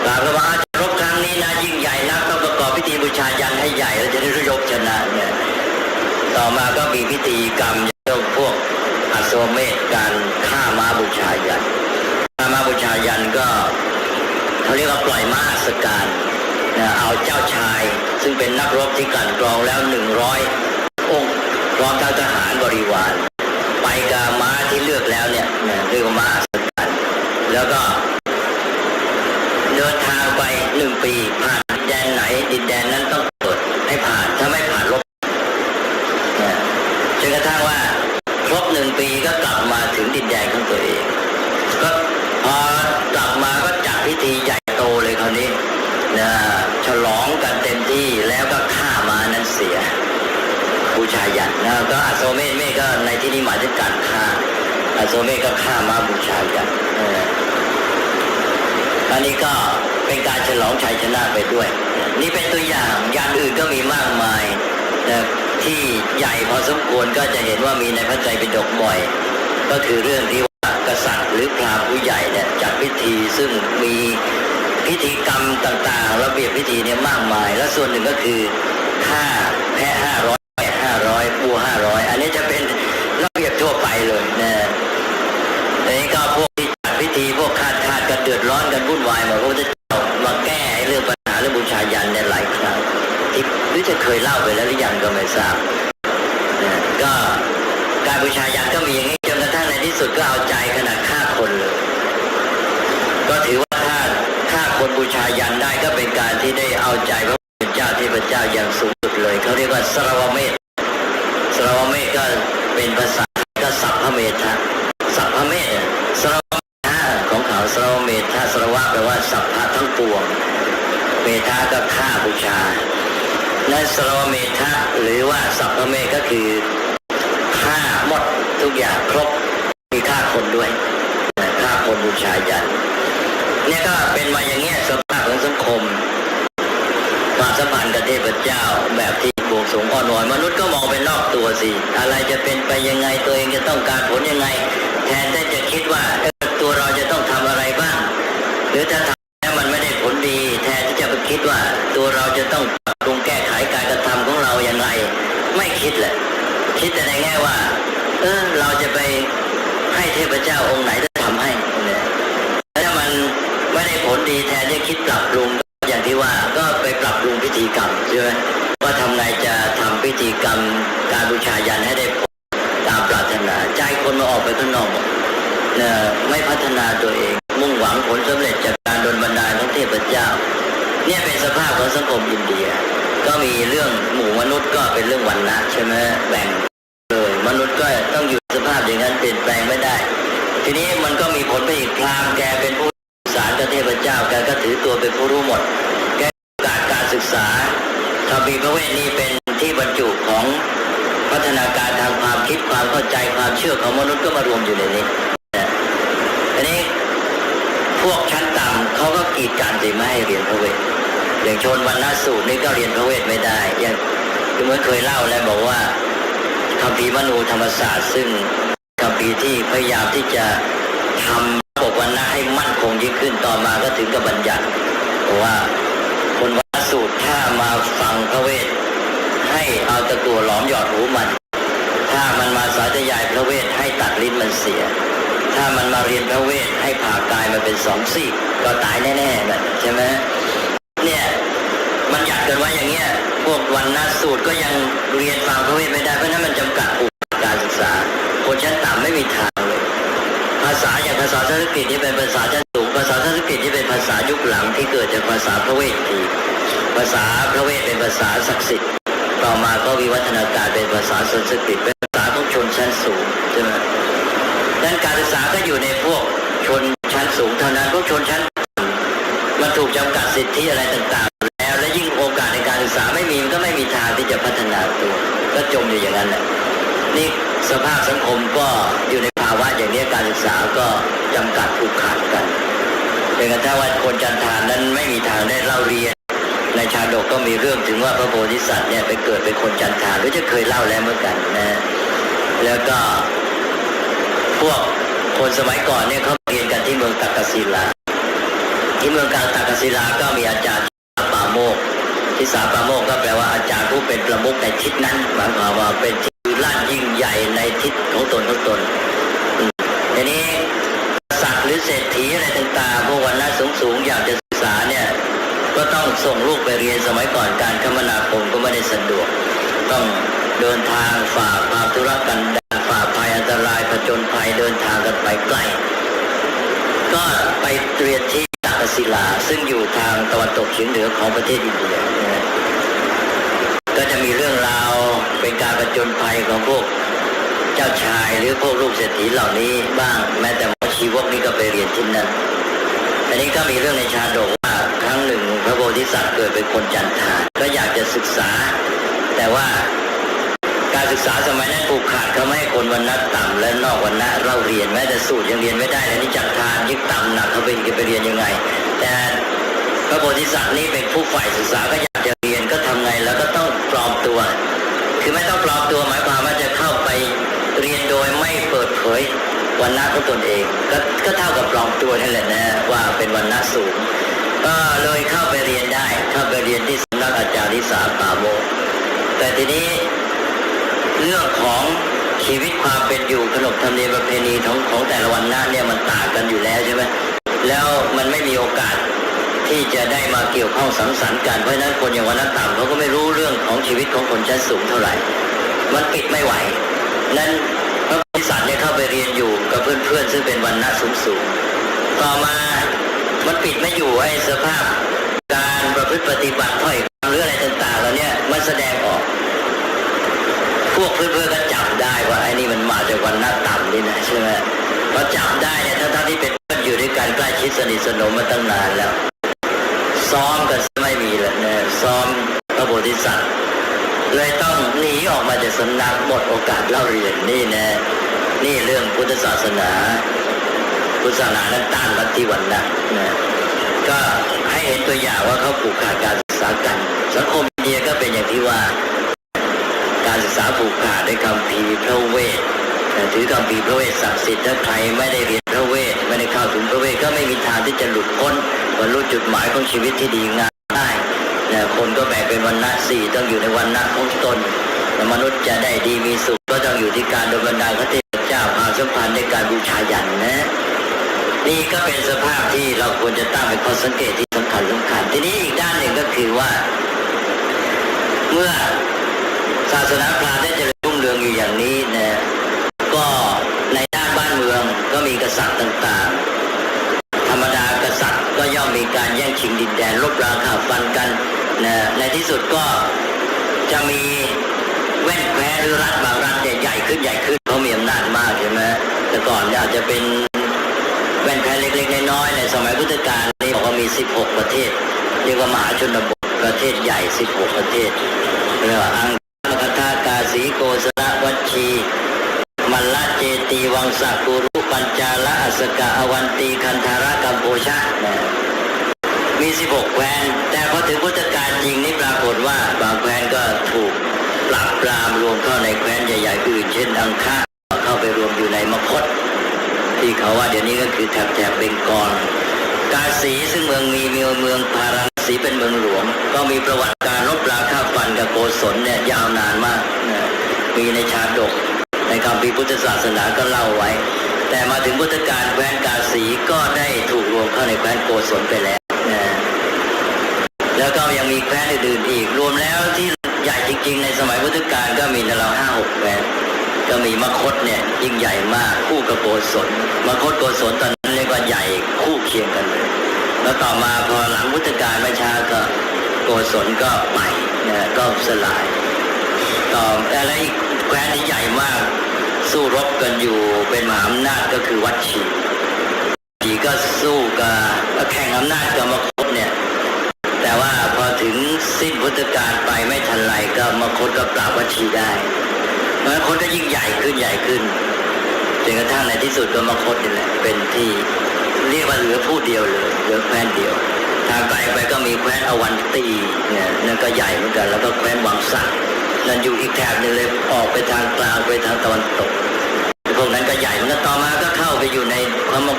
พราหมณ์ก็ว่าจะรบครั้งนี้นะยิ่งใหญ่นักต้องประกอบพิธีบูชายันให้ใหญ่แล้วจะได้รบชนะเนี่ยต่อมาก็มีพิธีกรรมพวกอัศวเมธการฆ่าม้าบูชายันฆ่าม้าบูชายันก็เขาเรียกว่าปล่อยม้าอัศการเอาเจ้าชายซึ่งเป็นนักรบที่กลั่นกรองแล้ว100 องค์พร้อมทั้งทหารบริวารไปกับม้าที่เลือกแล้วเนี่ยเรียกว่าม้าอัศการแล้วก็เดินทางไป1 ปีผ่านดินแดนไหนดินแดนนั้นต้องเปิดให้ผ่านถ้าไม่ผ่านรบจนกระทั่งว่าครบ1 ปีก็กลับ ที่แล้วก็ฆ่าม้านั้นเสียบูชายันนะก็อโศเมธก็ในที่นี้หมายถึงการฆ่าอโศเมธก็ฆ่าม้าบูชายันอันนี้ก็เป็นการฉลองชัยชนะไปด้วยนี่เป็นตัวอย่างอื่นก็มีมากมายที่ใหญ่พอสมควรก็จะเห็นว่ามีในพระไตรปิฎกบ่อยก็คือเรื่องที่ว่ากษัตริย์หรือพราหมณ์ผู้ใหญ่เนี่ยจัดพิธีซึ่งมีพิธีกรรมต่างๆระเบียบพิธีเนี่ยมากมายและส่วนหนึ่งก็คือฆ่าแพะ500ปู500อันนี้จะเป็นระเบียบทั่วไปเลยนะอันนี้ก็พวกที่จัดพิธีพวกคาดกันเดือดร้อนกันวุ่นวายมาพระพุทธเจ้ามาแก้เรื่องปัญหาเรื่องบูชายันเนี่ยหลายครั้งที่หรือจะเคยเล่าไปแล้วหรือยังก็ไม่ทราบก็การบูชายันก็มีอย่างนี้จนกระทั่งในที่สุดก็เอาใจขนาดฆ่าคนเลยก็ถือว่าถ้าฆ่าคนบูชายันได้ก็เป็นการที่ได้เอาใจพระพุทธเจ้าเทพเจ้าอย่างสูงสุดเลยเขาเรียกว่าสรวเมธก็เป็นภาษาก็สัพพเมธะสัพพเมธสรวเมธะของเขาสรวเมธะสรวะแปลว่าสัพพะทั้งปวงเมธะก็ฆ่าบูชาและสรวเมธะหรือว่าสัพพเมธก็คือฆ่าหมดทุกอย่างครบมีฆ่าคนด้วยฆ่าคนบูชายันเนี่ยก็เป็นมาอย่างเงี้ยสภาพของสังคมความสัมพันธ์กับเทพเจ้าแบบที่บวงสรวงอ้อนวอนมนุษย์ก็มองไปนอกตัวสิอะไรจะเป็นไปยังไงตัวเองจะต้องการผลยังไงแทนที่จะคิดว่าตัวเราจะต้องทำอะไรบ้างหรือถ้าทำแล้วมันไม่ได้ผลดีแทนที่จะไปคิดว่าตัวเราจะต้องปรับปรุงแก้ไขการกระทำของเราอย่างไรไม่คิดเลยคิดแต่ในแง่ว่าเราจะไปให้เทพเจ้าองค์ไหนจะทำให้เนี่ยถ้ามันไม่ได้ผลดีแทนที่คิดปรับปรุงอย่างที่ว่าก็ไปปรับปรุงพิธีกรรมใช่ไหมว่าทำไงจะทำพิธีกรรมการบูชายันให้ได้ผลตามปรารถนาใจคนมาออกไปข้างนอกไม่พัฒนาตัวเองมุ่งหวังผลสำเร็จจากการโดนบันดาลของเทพเจ้าเนี่ยเป็นสภาพของสังคมอินเดียก็มีเรื่องหมู่มนุษย์ก็เป็นเรื่องวรรณะใช่ไหมแบ่งเลยมนุษย์ก็ต้องอยู่สภาพอย่างนั้นเปลี่ยนแปลงไม่ได้ทีนี้มันก็มีผลไปอีกพราหมณ์แกเป็นผู้สารกับเทพเจ้าแกก็ถือตัวเป็นผู้รู้หมดแกการศึกษาคัมภีร์พระเวทนี้เป็นที่บรรจุของพัฒนาการทางความคิดความเข้าใจความเชื่อของมนุษย์ก็มารวมอยู่ในนี้อันนี้พวกชั้นต่ำเขาก็กีดกันสิไม่ให้เรียนพระเวทอย่างชนวรรณสูตรนี่ก็เรียนพระเวทไม่ได้อย่างที่เมื่อเคยเล่าแล้วบอกว่าคัมภีร์มนูธรรมศาสตร์ซึ่งคัมภีร์ที่พยายามที่จะทำระบบวรรณะให้มั่นคงยิ่งขึ้นต่อมาก็ถึงกับบัญญัติว่าคนวรรณสูตรถ้ามาฟังพระเวทให้เอาตะกั่วหลอมหยอดหูมันถ้ามันมาสาธยายพระเวทให้ตัดลิ้นมันเสียถ้ามันมาเรียนพระเวทให้ผ่ากายมันเป็น2 ซี่ก็ตายแน่ๆนะใช่ไหมเนี่ยมันอยากเกิดว่าอย่างเงี้ยพวกวรรณสูตรก็ยังเรียนฟังพระเวทไม่ได้เพราะนั้นมันจำกัดการศึกษาคนชั้นต่ำไม่มีทางเลยภาษาอย่างภาษาสันสกฤตที่เป็นภาษาชั้นสูงภาษาสันสกฤตที่เป็นภาษายุคหลังที่เกิดจากภาษาพระเวททีภาษาพระเวทเป็นภาษาศักดิ์สิทธิ์ต่อมาก็วิวัฒนาการเป็นภาษาสันสกฤตเป็นภาษาของชนชั้นสูงใช่ไหมดังนั้นการศึกษาก็อยู่ในพวกชนชั้นสูงเท่านั้นพวกชนชั้นมันถูกจำกัดสิทธิอะไรต่างๆแล้วและยิ่งโอกาสในการศึกษาไม่มีมันก็ไม่มีทางที่จะพัฒนาตัวก็จมอยู่อย่างนั้นแหละนี่สภาพสังคมก็อยู่ในภาวะอย่างนี้การศึกษาก็จำกัดผูกขาดกันเป็นกันถ้าว่าคนจันทานนั้นไม่มีทางได้เล่าเรียนในชาดกก็มีเรื่องถึงว่าพระโพธิสัตว์เนี่ยไปเกิดเป็นคนจันทานหรือจะเคยเล่าแล้วเหมือนกันนะแล้วก็พวกคนสมัยก่อนเนี่ยเขาเรียนกันที่เมืองตักกศิลาที่เมืองตักกศิลาก็มีอาจารย์ปาโมกทิสาปาโมกก็แปลว่าอาจารย์ผู้เป็นประมุขในทิศนั้นหมายความว่าเป็นที่ล้านยิ่งใหญ่ในทิศของตนทีนี้สัตว์หรือเศรษฐีอะไรต่างๆพวกวรรณะสูงอยากจะศึกษาเนี่ยก็ต้องส่งลูกไปเรียนสมัยก่อนการคมนาคมก็ไม่ได้สะดวกต้องเดินทางฝ่าความทุรกันดารฝ่าภัยอันตรายผจญภัยเดินทางกันไปไกลก็ไปเรียนที่ตักกศิลาซึ่งอยู่ทางตะวันตกเฉียงเหนือของประเทศอินเดียก็จะมีเรื่องราวเป็นการผจญภัยของพวกเจ้าชายหรือพวกลูกเศรษฐีเหล่านี้บ้างแม้แต่หมอชีวกนี่ก็ไปเรียนที่นั่นอันนี้ก็มีเรื่องในชาดกว่าครั้งหนึ่งพระโพธิสัตว์เกิดเป็นคนจันทานก็อยาก ว่าการศึกษาสมัยนั้นผูกขาดเขาไม่ให้คนวรรณะต่ำและนอกวรรณะเราเรียนแม้แต่สูตรยังเรียนไม่ได้เลยนี่จักทานยิ่งต่ำหนักเขาไปเรียนยังไงแต่พระโพธิสัตว์นี่เป็นผู้ฝ่ายศึกษาก็อยากจะเรียนก็ทำไงแล้วก็ต้องปลอมตัวคือไม่ต้องปลอมตัวหมายความว่าจะเข้าไปเรียนโดยไม่เปิดเผยวรรณะของตนเองก็เท่ากับปลอมตัวนั่นแหละนะว่าเป็นวรรณะสูงก็เลยเข้าไปเรียนได้เข้าไปเรียนที่สำนักอาจารย์ลิสาปาโมกแต่ทีนี้เรื่องของชีวิตความเป็นอยู่ขนบธรรมเนียมประเพณีของแต่ละวรรณะเนี่ยมันต่างกันอยู่แล้วใช่ไหมแล้วมันไม่มีโอกาสที่จะได้มาเกี่ยวข้องสังสรรค์กันเพราะฉะนั้นคนอย่างวรรณะต่ำเขาก็ไม่รู้เรื่องของชีวิตของคนชั้นสูงเท่าไหร่มันปิดไม่ไหวนั้นพระโพธิสัตว์เนี่ยเข้าไปเรียนอยู่กับเพื่อนๆซึ่งเป็นวรรณะสูงๆต่อมามันปิดไม่อยู่ไอ้สภาพการประพฤติปฏิบัติถ้อยคำหรืออะไรต่างๆแล้วเนี่ยมันแสดงออกพวกเพื่อนๆก็จับได้ว่าไอ้นี่มันมาจากวรรณะต่ำนี่นะใช่ไหมพอจับได้เนี่ยทั้งที่เป็นเพื่อนอยู่ด้วยกันใกล้ชิดสนิทสนมมาตั้งนานแล้วซ้อมกันไม่มีแล้วเนี่ยซ้อมพระโพธิสัตว์เลยต้องหนีออกมาจากสำนักหมดโอกาสเล่าเรียนนี่นะนี่เรื่องพุทธศาสนานั้นต้านลัทธิวรรณะนะก็ให้เห็นตัวอย่างว่าเขาผูกขาดการศึกษากันสังคมอินเดียก็เป็นอย่างที่ว่าการศึกษาผูกขาดด้วยคัมภีร์พระเวทถือคัมภีร์พระเวทศักดิ์สิทธิ์ถ้าใครไม่ได้เรียนพระเวทไม่ได้เข้าถึงพระเวทก็ไม่มีทางที่จะหลุดพ้นบรรลุจุดหมายของชีวิตที่ดีงามได้คนก็แบ่งเป็นวรรณะสี่ต้องอยู่ในวรรณะของตนมนุษย์จะได้ดีมีสุขก็ต้องอยู่ที่การดลบันดาลพระเทพเจ้าความสัมพันธ์ในการบูชายันนะนี่ก็เป็นสภาพที่เราควรจะตั้งเป็นข้อสังเกตที่สำคัญทีนี้อีกด้านหนึ่งก็คือว่าเมื่อศาสนาพราหมณ์ได้เจริญรุ่งเรืองอยู่อย่างนี้นะก็ในด้านบ้านเมืองก็มีกษัตริย์ต่างๆธรรมดากษัตริย์ก็ย่อมมีการแย่งชิงดินแดนรบราฆ่าฟันกันนะในที่สุดก็จะมีแว่นแคว้นหรือรัฐบางรัฐใหญ่ขึ้นเพราะมีอำนาจมากใช่ไหมแต่ก่อนอาจจะเป็นแว่นแคว้นเล็กๆน้อยๆในสมัยพุทธกาลนี่บอกว่ามี16ประเทศเรียกว่ามหาชนบทประเทศใหญ่16ประเทศเรียกว่าอังคทากาสีโกสละวัชชีมัลละเจตีวังสกุรุปัญจาละอัสกะอวันตีคันธาระกัมโพชะมี16แคว้นแต่พอถึงพุทธกาลจริงนี่ปรากฏว่าบางแคว้นก็ถูกปราบปรามรวมเข้าในแคว้นใหญ่ๆอื่นเช่นอังคะเข้าไปรวมอยู่ในมคธที่เขาว่าเดี๋ยวนี้ก็คือแถบเบงกอลกาสีซึ่งเมืองพาราณสีเป็นเมืองหลวงก็มีประวัติการรบราฆ่าฟันกับโกศลเนี่ยยาวนานมากมีในชาดกในคัมภีร์พุทธศาสนาก็เล่าไว้แต่มาถึงพุทธกาลแคว้นกาสีก็ได้ถูกรวมเข้าในแคว้นโกศลไปแล้วแล้วก็ยังมีแคว้นอื่นๆอีกรวมแล้วที่ใหญ่จริงๆในสมัยพุทธกาลก็มีในเรา5-6แคว้นก็มีมคธเนี่ยยิ่งใหญ่มากคู่กับโกศลมคธโกศลตอนนั้นเรียกว่าใหญ่คู่เคียงกันเลยแล้วต่อมาพอหลังพุทธกาลไม่ช้าก็โกศลก็ไปก็สลายต่ออะไรอีกแคว้นที่ใหญ่มากสู้รบกันอยู่เป็นมหาอำนาจก็คือวัชชีก็สู้กับแข่งอำนาจกับมคธเนี่ยแต่ว่าพอถึงสิ้นพุทธกาลไปไม่ทันไรก็มคธก็ปราบวัชชีได้มคธก็ยิ่งใหญ่ขึ้นจนกระทั่งในที่สุดก็มคธนี่แหละเป็นที่เรียกว่าเหลือผู้เดียวเลยเหลือแคว้นเดียวทางไกลไปก็มีแคว้นอวันตีเนี่ยนั่นก็ใหญ่เหมือนกันแล้วก็แคว้นวังสักนั่นอยู่อีกแถบนึงเลยออกไปทางกลางไปทางตะวันตกพวกนั้นก็ใหญ่แล้วต่อมาก็เข้าไปอยู่ใน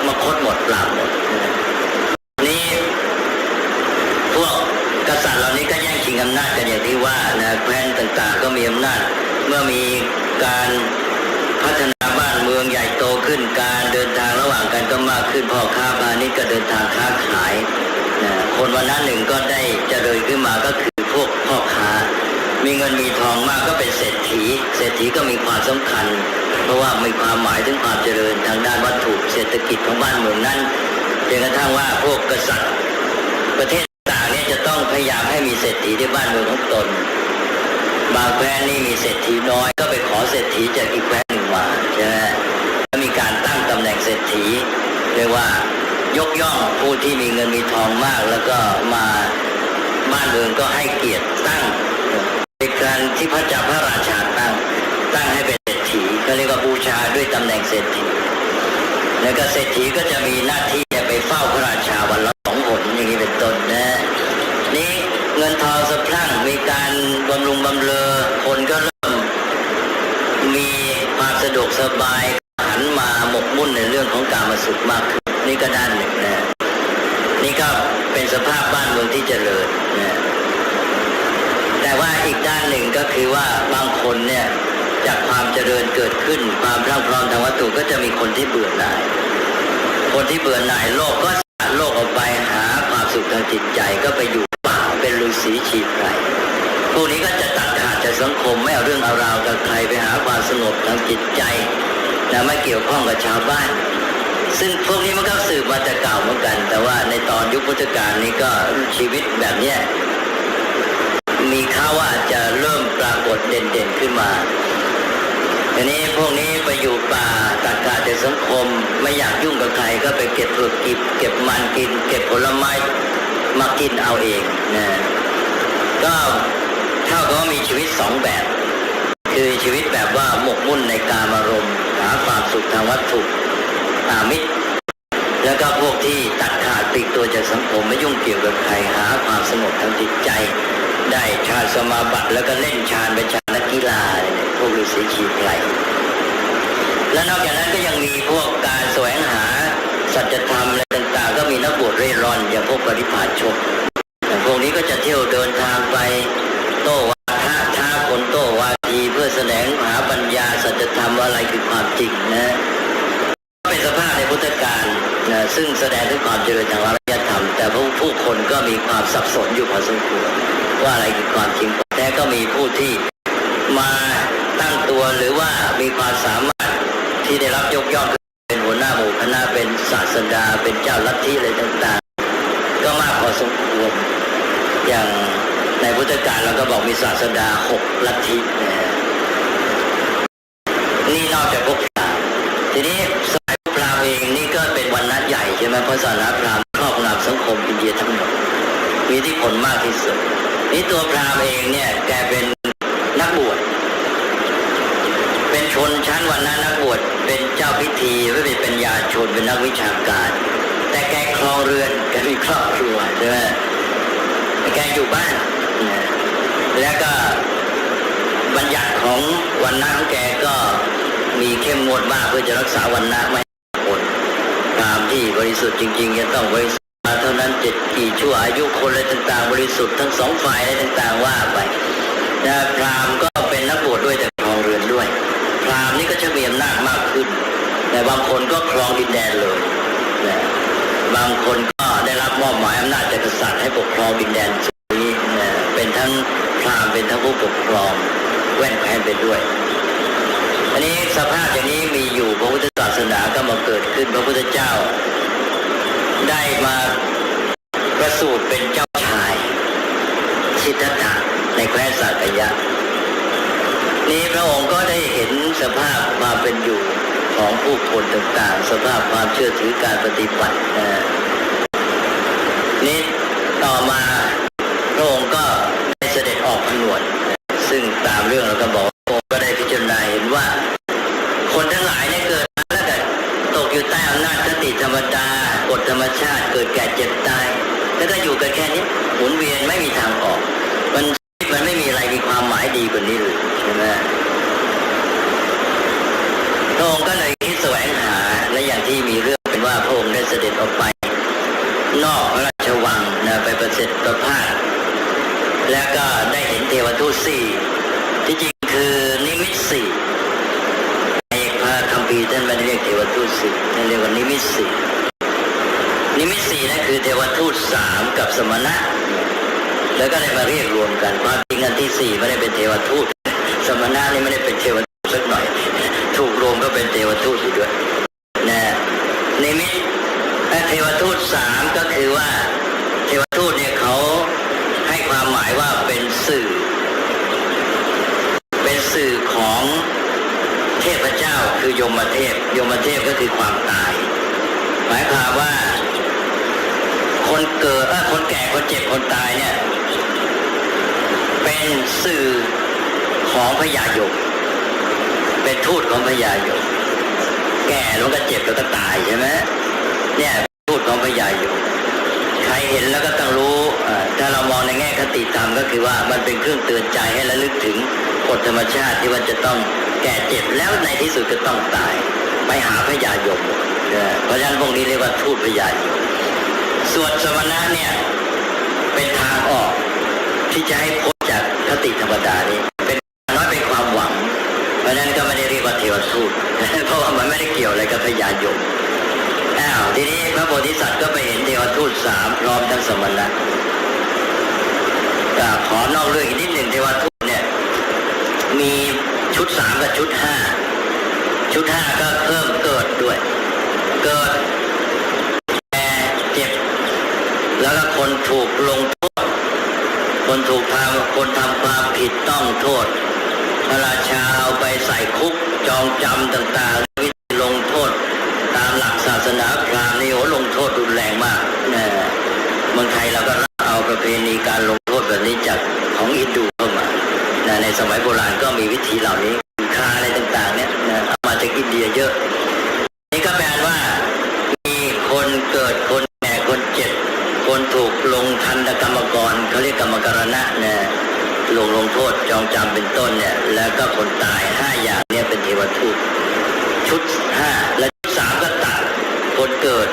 มคธหมดปราบหมดนี่พวกกษัตริย์เหล่านี้ก็แย่งชิงอำนาจกันอย่างที่ว่านะแคว้นต่างๆก็มีอำนาจเมื่อมีการพัฒนาบ้านเมืองใหญ่โตขึ้นการเดินทางระหว่างกันก็มากขึ้นพ่อค้าพาณิชย์ก็เดินทางค้าขายคนวันนั้นหนึ่งก็ได้เจริญขึ้นมาก็คือพวกพ่อค้ามีเงินมีทองมากก็เป็นเศรษฐีก็มีความสำคัญเพราะว่ามีความหมายถึงความเจริญทางด้านวัตถุเศรษฐกิจของบ้านเมืองนั้นจนกระทั่งว่าพวกกษัตริย์ประเทศต่างเนี่ยจะต้องพยายามให้มีเศรษฐีในบ้านเมืองของตนบางแคว้นนี่มีเศรษฐีน้อยก็ไปขอเศรษฐีจากอีกแคว้นหนึ่งมาใช่ไหมแล้วมีการตั้งตำแหน่งเศรษฐีเรียกว่ายกย่องผู้ที่มีเงินมีทองมากแล้วก็มาบ้านเมืองก็ให้เกียรติตั้งเป็นการที่พัฒ รษฐีก็จะมีหน้าที่ไปเฝ้าพระราชาวันละ2 หนอย่างนี้เป็นต้นนะนี่เงินทองสะพรั่งมีการบำรุงบำเรอคนก็เริ่มมีความสะดวกสบายหันมาหมกมุ่นในเรื่องของการมาสุขมากขึ้นนี่ก็ด้านหนึ่งนะนี่ก็เป็นสภาพบ้านเมืองที่เจริญนะแต่ว่าอีกด้านหนึ่งก็คือว่าบางคนเนี่ยจากความเจริญเกิดขึ้นความพรั่งพร้อมทางวัตถุก็จะมีคนที่เบื่อหน่ายคนที่เบื่อหน่ายโลกก็สละโลกออกไปหาความสุขทางจิตใจก็ไปอยู่ป่าเป็นฤาษีชีไพรพวกนี้ก็จะตัดขาดจากสังคมไม่เอาเรื่องเอาราวกับใครไปหาความสงบทางจิตใจและไม่เกี่ยวข้องกับชาวบ้านซึ่งพวกนี้มันก็สืบมาแต่เก่าเหมือนกันแต่ว่าในตอนยุคพุทธกาลนี้ก็ชีวิตแบบเนี้ยมีข่าวว่าจะเริ่มปรากฏเด่นๆขึ้นมาทีนี้พวกนี้ไปอยู่ป่าตัดขาดจากสังคมไม่อยากยุ่งกับใครก็ไปเก็บเผือกเก็บมันกินเก็บผลไม้มากินเอาเองนะก็เท่ากับว่ามีชีวิต2 แบบคือชีวิตแบบว่าหมกมุ่นในกามารมณ์หาความสุขทางวัตถุอามิตรแล้วก็พวกที่ตัดขาดปลีกตัวจากสังคมไม่ยุ่งเกี่ยวกับใครหาความสงบทางจิตใจได้ฌานสมาบัติแล้วก็เล่นฌานเป็นฌานนักกีฬาพวกฤาษีชีไพรและนอกจากนั้นก็ยังมีพวกการแสวงหาสัจธรรมอะไรต่างๆก็มีนักบวชเร่ร่อนอย่างพวกปริพาชกพวกนี้ก็จะเที่ยวเดินทางไปโต้วาทะท้าคนโต้วาทีเพื่อแสดงหาปัญญาสัจธรรมว่าอะไรคือความจริงนะเป็นสภาพในพุทธกาลนะซึ่งแสดงถึงความเจริญทางอารยธรรมแต่ผู้คนก็มีความสับสนอยู่พอสมควรว่าอะไรคือความจริงแต่ก็มีผู้ที่มาตั้งตัวหรือว่ามีความสามารถที่ได้รับยกย่องเป็นหัวหน้าหมู่คณะเป็นศาสดาเป็นเจ้าลัทธิอะไรต่างๆก็มากพอสมควรอย่างในพุทธกาลเราก็บอกมีศาสดา6 ลัทธินี่นอกจากพวกพราหมณ์ทีนี้สายพราหมณ์เองนี่ก็เป็นวรรณะใหญ่ใช่ไหมเพราะศาสนาพราหมณ์ครอบงำสังคมอินเดียทั้งหมดมีอิทธิพลมากที่สุดนี่ตัวพราหมณ์เองเนี่ยแกเป็นนักบวชเป็นชนชั้นวรรณะนักบวชเป็นเจ้าพิธีไม่เป็นปัญญาชนเป็นนักวิชาการแต่แกครองเรือนแกมีครอบครัวใช่ไหมแกอยู่บ้านแล้วก็บัญญัติของวรรณะของแกก็มีเข้มงวดมากเพื่อจะรักษาวรรณะไม่ให้คนตามที่บริสุทธิ์จริงๆจะต้องบริสุทธิ์เท่านั้น7 กี่ชั่วอายุคนอะไรต่างๆบริสุทธิ์ทั้ง2 ฝ่ายอะไรต่างๆว่าไปนะพราหมณ์ก็เป็นนักบวชด้วยแต่ครองเรือนด้วยพราหมณ์นี่ก็จะมีอำนาจมากขึ้นแต่บางคนก็ครองดินแดนเลยนะบางคนก็ได้รับมอบหมายอำนาจจากกษัตริย์ให้ปกครองดินแดนนี้นะเป็นทั้งพราหมณ์เป็นทั้งผู้ปกครองแว่นแคว้นไปด้วยอันนี้สภาพอย่างนี้มีอยู่พระพุทธศาสนาก็มาเกิดขึ้นพระพุทธเจ้าได้มาประสูติเป็นเจ้าชายสิทธัตถะในแคว้นสากยะนี้พระองค์ก็ได้เห็นสภาพความเป็นอยู่ของผู้คนต่างๆสภาพความเชื่อถือการปฏิบัตินี้ต่อมาพระองค์ก็ได้เสด็จออกผนวดซึ่งตามเรื่องเราก็บอกพระองค์ก็ได้พิจารณาเห็นว่าคนทั้งหลายเนี่ยเกิดมาแล้วก็ตกอยู่ใต้อำนาจคติธรรมดากฎธรรมชาติเกิดแก่เจ็บตายแล้วก็อยู่กันแค่นี้หมุนเวียนไม่มีทางออกมันไม่มีอะไรมีความหมายดีกว่านี้เลยใช่ไหมพระองค์ก็เลยคิดแสวงหาและอย่างที่มีเรื่องเป็นว่าพระองค์ได้เสด็จออกไปนอกพระราชวังนะไปประสิทธิ์ประพาสแล้วก็ได้เห็นเทวทูต4ที่จริงคือนิมิต4ในพระคัมภีร์ท่านไม่ได้เรียกเทวทูต4ท่านเรียกว่านิมิต4นิมิต4นั่นคือเทวทูต3กับสมณะแล้วก็ได้มาเรียกรวมกันความจริงอันที่4ไม่ได้เป็นเทวทูตสมณะนี่ไม่ได้เป็นเทวทูตสักหน่อยถูกรวมก็เป็นเทวทูตอยู่ด้วยนะนิมิตเทวทูต3ก็คือว่าเทวทูตเนี่ยเขาให้ความหมายว่าเป็นสื่อของเทพเจ้าคือโยมเทพก็คือความตายหมายความว่าคนเกิดคนแก่คนเจ็บคนตายเนี่ยเป็นสื่อของพญายมเป็นทูตของพญายม แก่แล้วก็เจ็บแล้วก็ตายใช่ไหมเนี่ยพูดของพญายมใครเห็นแล้วก็ต้องรู้ถ้าเรามองในแง่คติธรรมก็คือว่ามันเป็นเครื่องเตือนใจให้ระลึกถึงกฎธรรมชาติที่ว่าจะต้องแก่เจ็บแล้วในที่สุดก็ต้องตายไปหาพญายมเพราะฉะนั้นพวกนี้เรียกว่าทูตพญายมส่วนสมณะเนี่ยเป็นทางออกที่จะให้พ้นจากคติธรรมดานี้เป็นน้อยเป็นความหวังเพราะฉะนั้นก็ไม่ได้เรียกว่าเทวทูตเพราะว่ามันไม่ได้เกี่ยวอะไรกับพญายมทีนี้พระโพธิสัตว์ก็ไปเห็นเทวทูต3พร้อมทั้งสมณะขอนอกเรื่องอีกนิดหนึ่งเทวทูตเนี่ยมีชุด3กับชุด5ชุด5ก็เพิ่มเกิดด้วยเกิดแก่เจ็บแล้วก็คนถูกลงโทษคนทำความผิดต้องโทษพระราชาเอาไปใส่คุกจองจำต่างๆวิธีลงโทษตามหลักศาสนาพราหมณ์นี่โหลงโทษรุนแรงมากเมืองไทยเราก็เอาประเพณีการลงโทษแบบนี้จากของอินโดเข้ามาในสมัยโบราณก็มีวิธีเหล่านี้คาอะไรต่างๆเนี่ยเอามาจากอินเดียเยอะนี่ก็แปลว่ามีคนเกิดคนแก่คนเจ็บคนถูกลงทันตกรรมกรเขาเรียกกรรมกรณะเนี่ยลงโทษจองจำเป็นต้นเนี่ยแล้วก็คนตาย5อย่างเนี่ยเป็นเทวทูตชุด5และชุด3ก็ตัดคนเกิด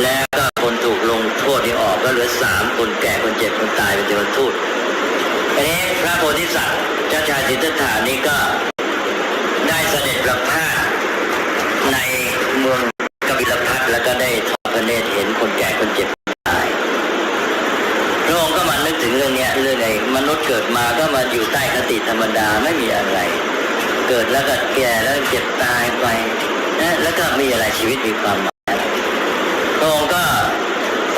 แล้วก็คนถูกลงโทษที่ออกก็เหลือ3คนแก่คนเจ็บคนตายเป็นเทวทูตอันนี้พระโพธิสัตว์เจ้าชายสิทธัตถะนี้ก็ได้เสด็จประพาสในเมืองกบิลพัสแล้วก็ได้ทอดพระเนตรเห็นคนแก่คนเจ็บตายพระองค์ก็มานึกถึงเรื่องนี้เรื่องไอ้มนุษย์เกิดมาก็มาอยู่ใต้คติธรรมดาไม่มีอะไรเกิดแล้วก็แก่แล้วเจ็บตายไปนะแล้วก็มีอะไรชีวิตมีความหมายพระองค์ก็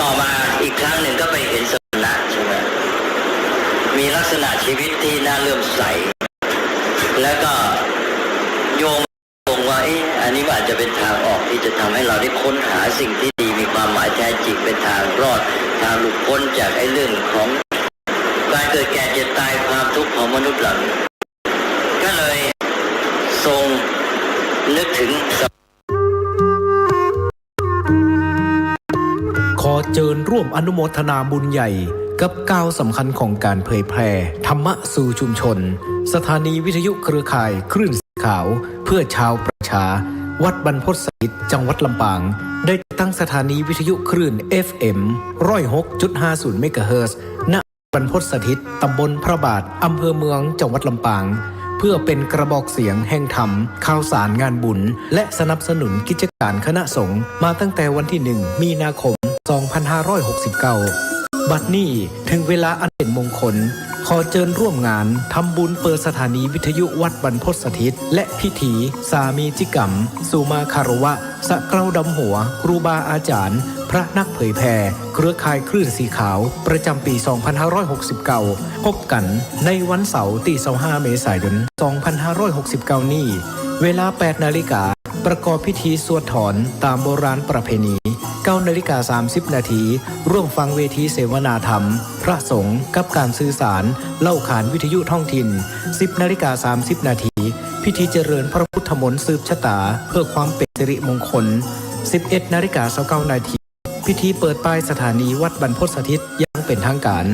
ต่อมาอีกครั้งหนึ่งก็ไปเห็นสมณะใช่ไหมมีลักษณะชีวิตที่น่าเลื่อมใสแล้วก็โยงว่าอันนี้อาจจะเป็นทางออกที่จะทำให้เราได้ค้นหาสิ่งที่ดีมีความหมายแท้จริงเป็นทางรอดทางหลุดพ้นจากไอ้เรื่องของการเกิดแก่เจ็บตายความทุกข์ของมนุษย์เหล่านี้ก็เลยทรงนึกถึงขอเชิญร่วมอนุโมทนาบุญใหญ่กับก้าวสำคัญของการเผยแพร่ธรรมะสู่ชุมชนสถานีวิทยุเครือข่ายคลื่นสีขาวเพื่อชาวประชาวัดบรรพตสถิตจังหวัดลำปางได้ตั้งสถานีวิทยุคลื่น FM 106.50 เมกะเฮิรตซ์ณบรรพตสถิตตำบลพระบาทอำเภอเมืองจังหวัดลำปางเพื่อเป็นกระบอกเสียงแห่งธรรมข่าวสารงานบุญและสนับสนุนกิจการคณะสงฆ์มาตั้งแต่วันที่1 มีนาคม 2569 บัดนี้ถึงเวลาอันเป็นมงคลขอเชิญร่วมงานทำบุญเปิดสถานีวิทยุวัดบรรพตสถิตและพิธีสามีจิกรรมสุมาคารวะสะเกล้าดำหัวครูบาอาจารย์พระนักเผยแผ่เครือข่ายคลื่นสีขาวประจำปี 2569 พบกันในวันเสาร์ที่ 25 เมษายน 2569 นี้เวลา 8 นาฬิกาประกอบพิธีสวดถอนตามโบราณประเพณี9:30 นาทีร่วมฟังเวทีเสวนาธรรมพระสงฆ์กับการสื่อสารเล่าขานวิทยุท้องถิ่น 10:30 นาทีพิธีเจริญพระพุทธมนต์สืบชะตาเพื่อความเป็นสิริมงคล 11:29 นาทีพิธีเปิดป้ายสถานีวัดบรรพตสถิตอย่างเป็นทางการ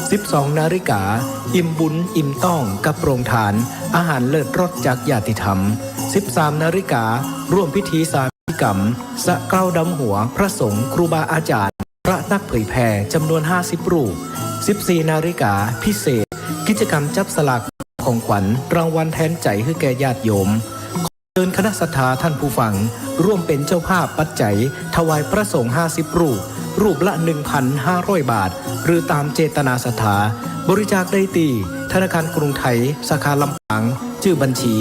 12 นาฬิกาอิ่มบุญอิ่มต้องกับโรงทานอาหารเลิศรสจากญาติธรรม 13 นาฬิการ่วมพิธีสามีกรรมสะเกล้าดำหัวพระสงฆ์ครูบาอาจารย์พระนักเผยแผ่จำนวน50รูป 14 นาฬิกาพิเศษกิจกรรมจับสลากของขวัญรางวัลแทนใจให้แก่ญาติโยมเชิญคณะศรัทธาท่านผู้ฟังร่วมเป็นเจ้าภาพปัจจัยถวายพระสงฆ์50รูปละ 1,500 บาทหรือตามเจตนาศรัทธาบริจาคได้ที่ธนาคารกรุงไทยสาขาลำปางชื่อบัญชี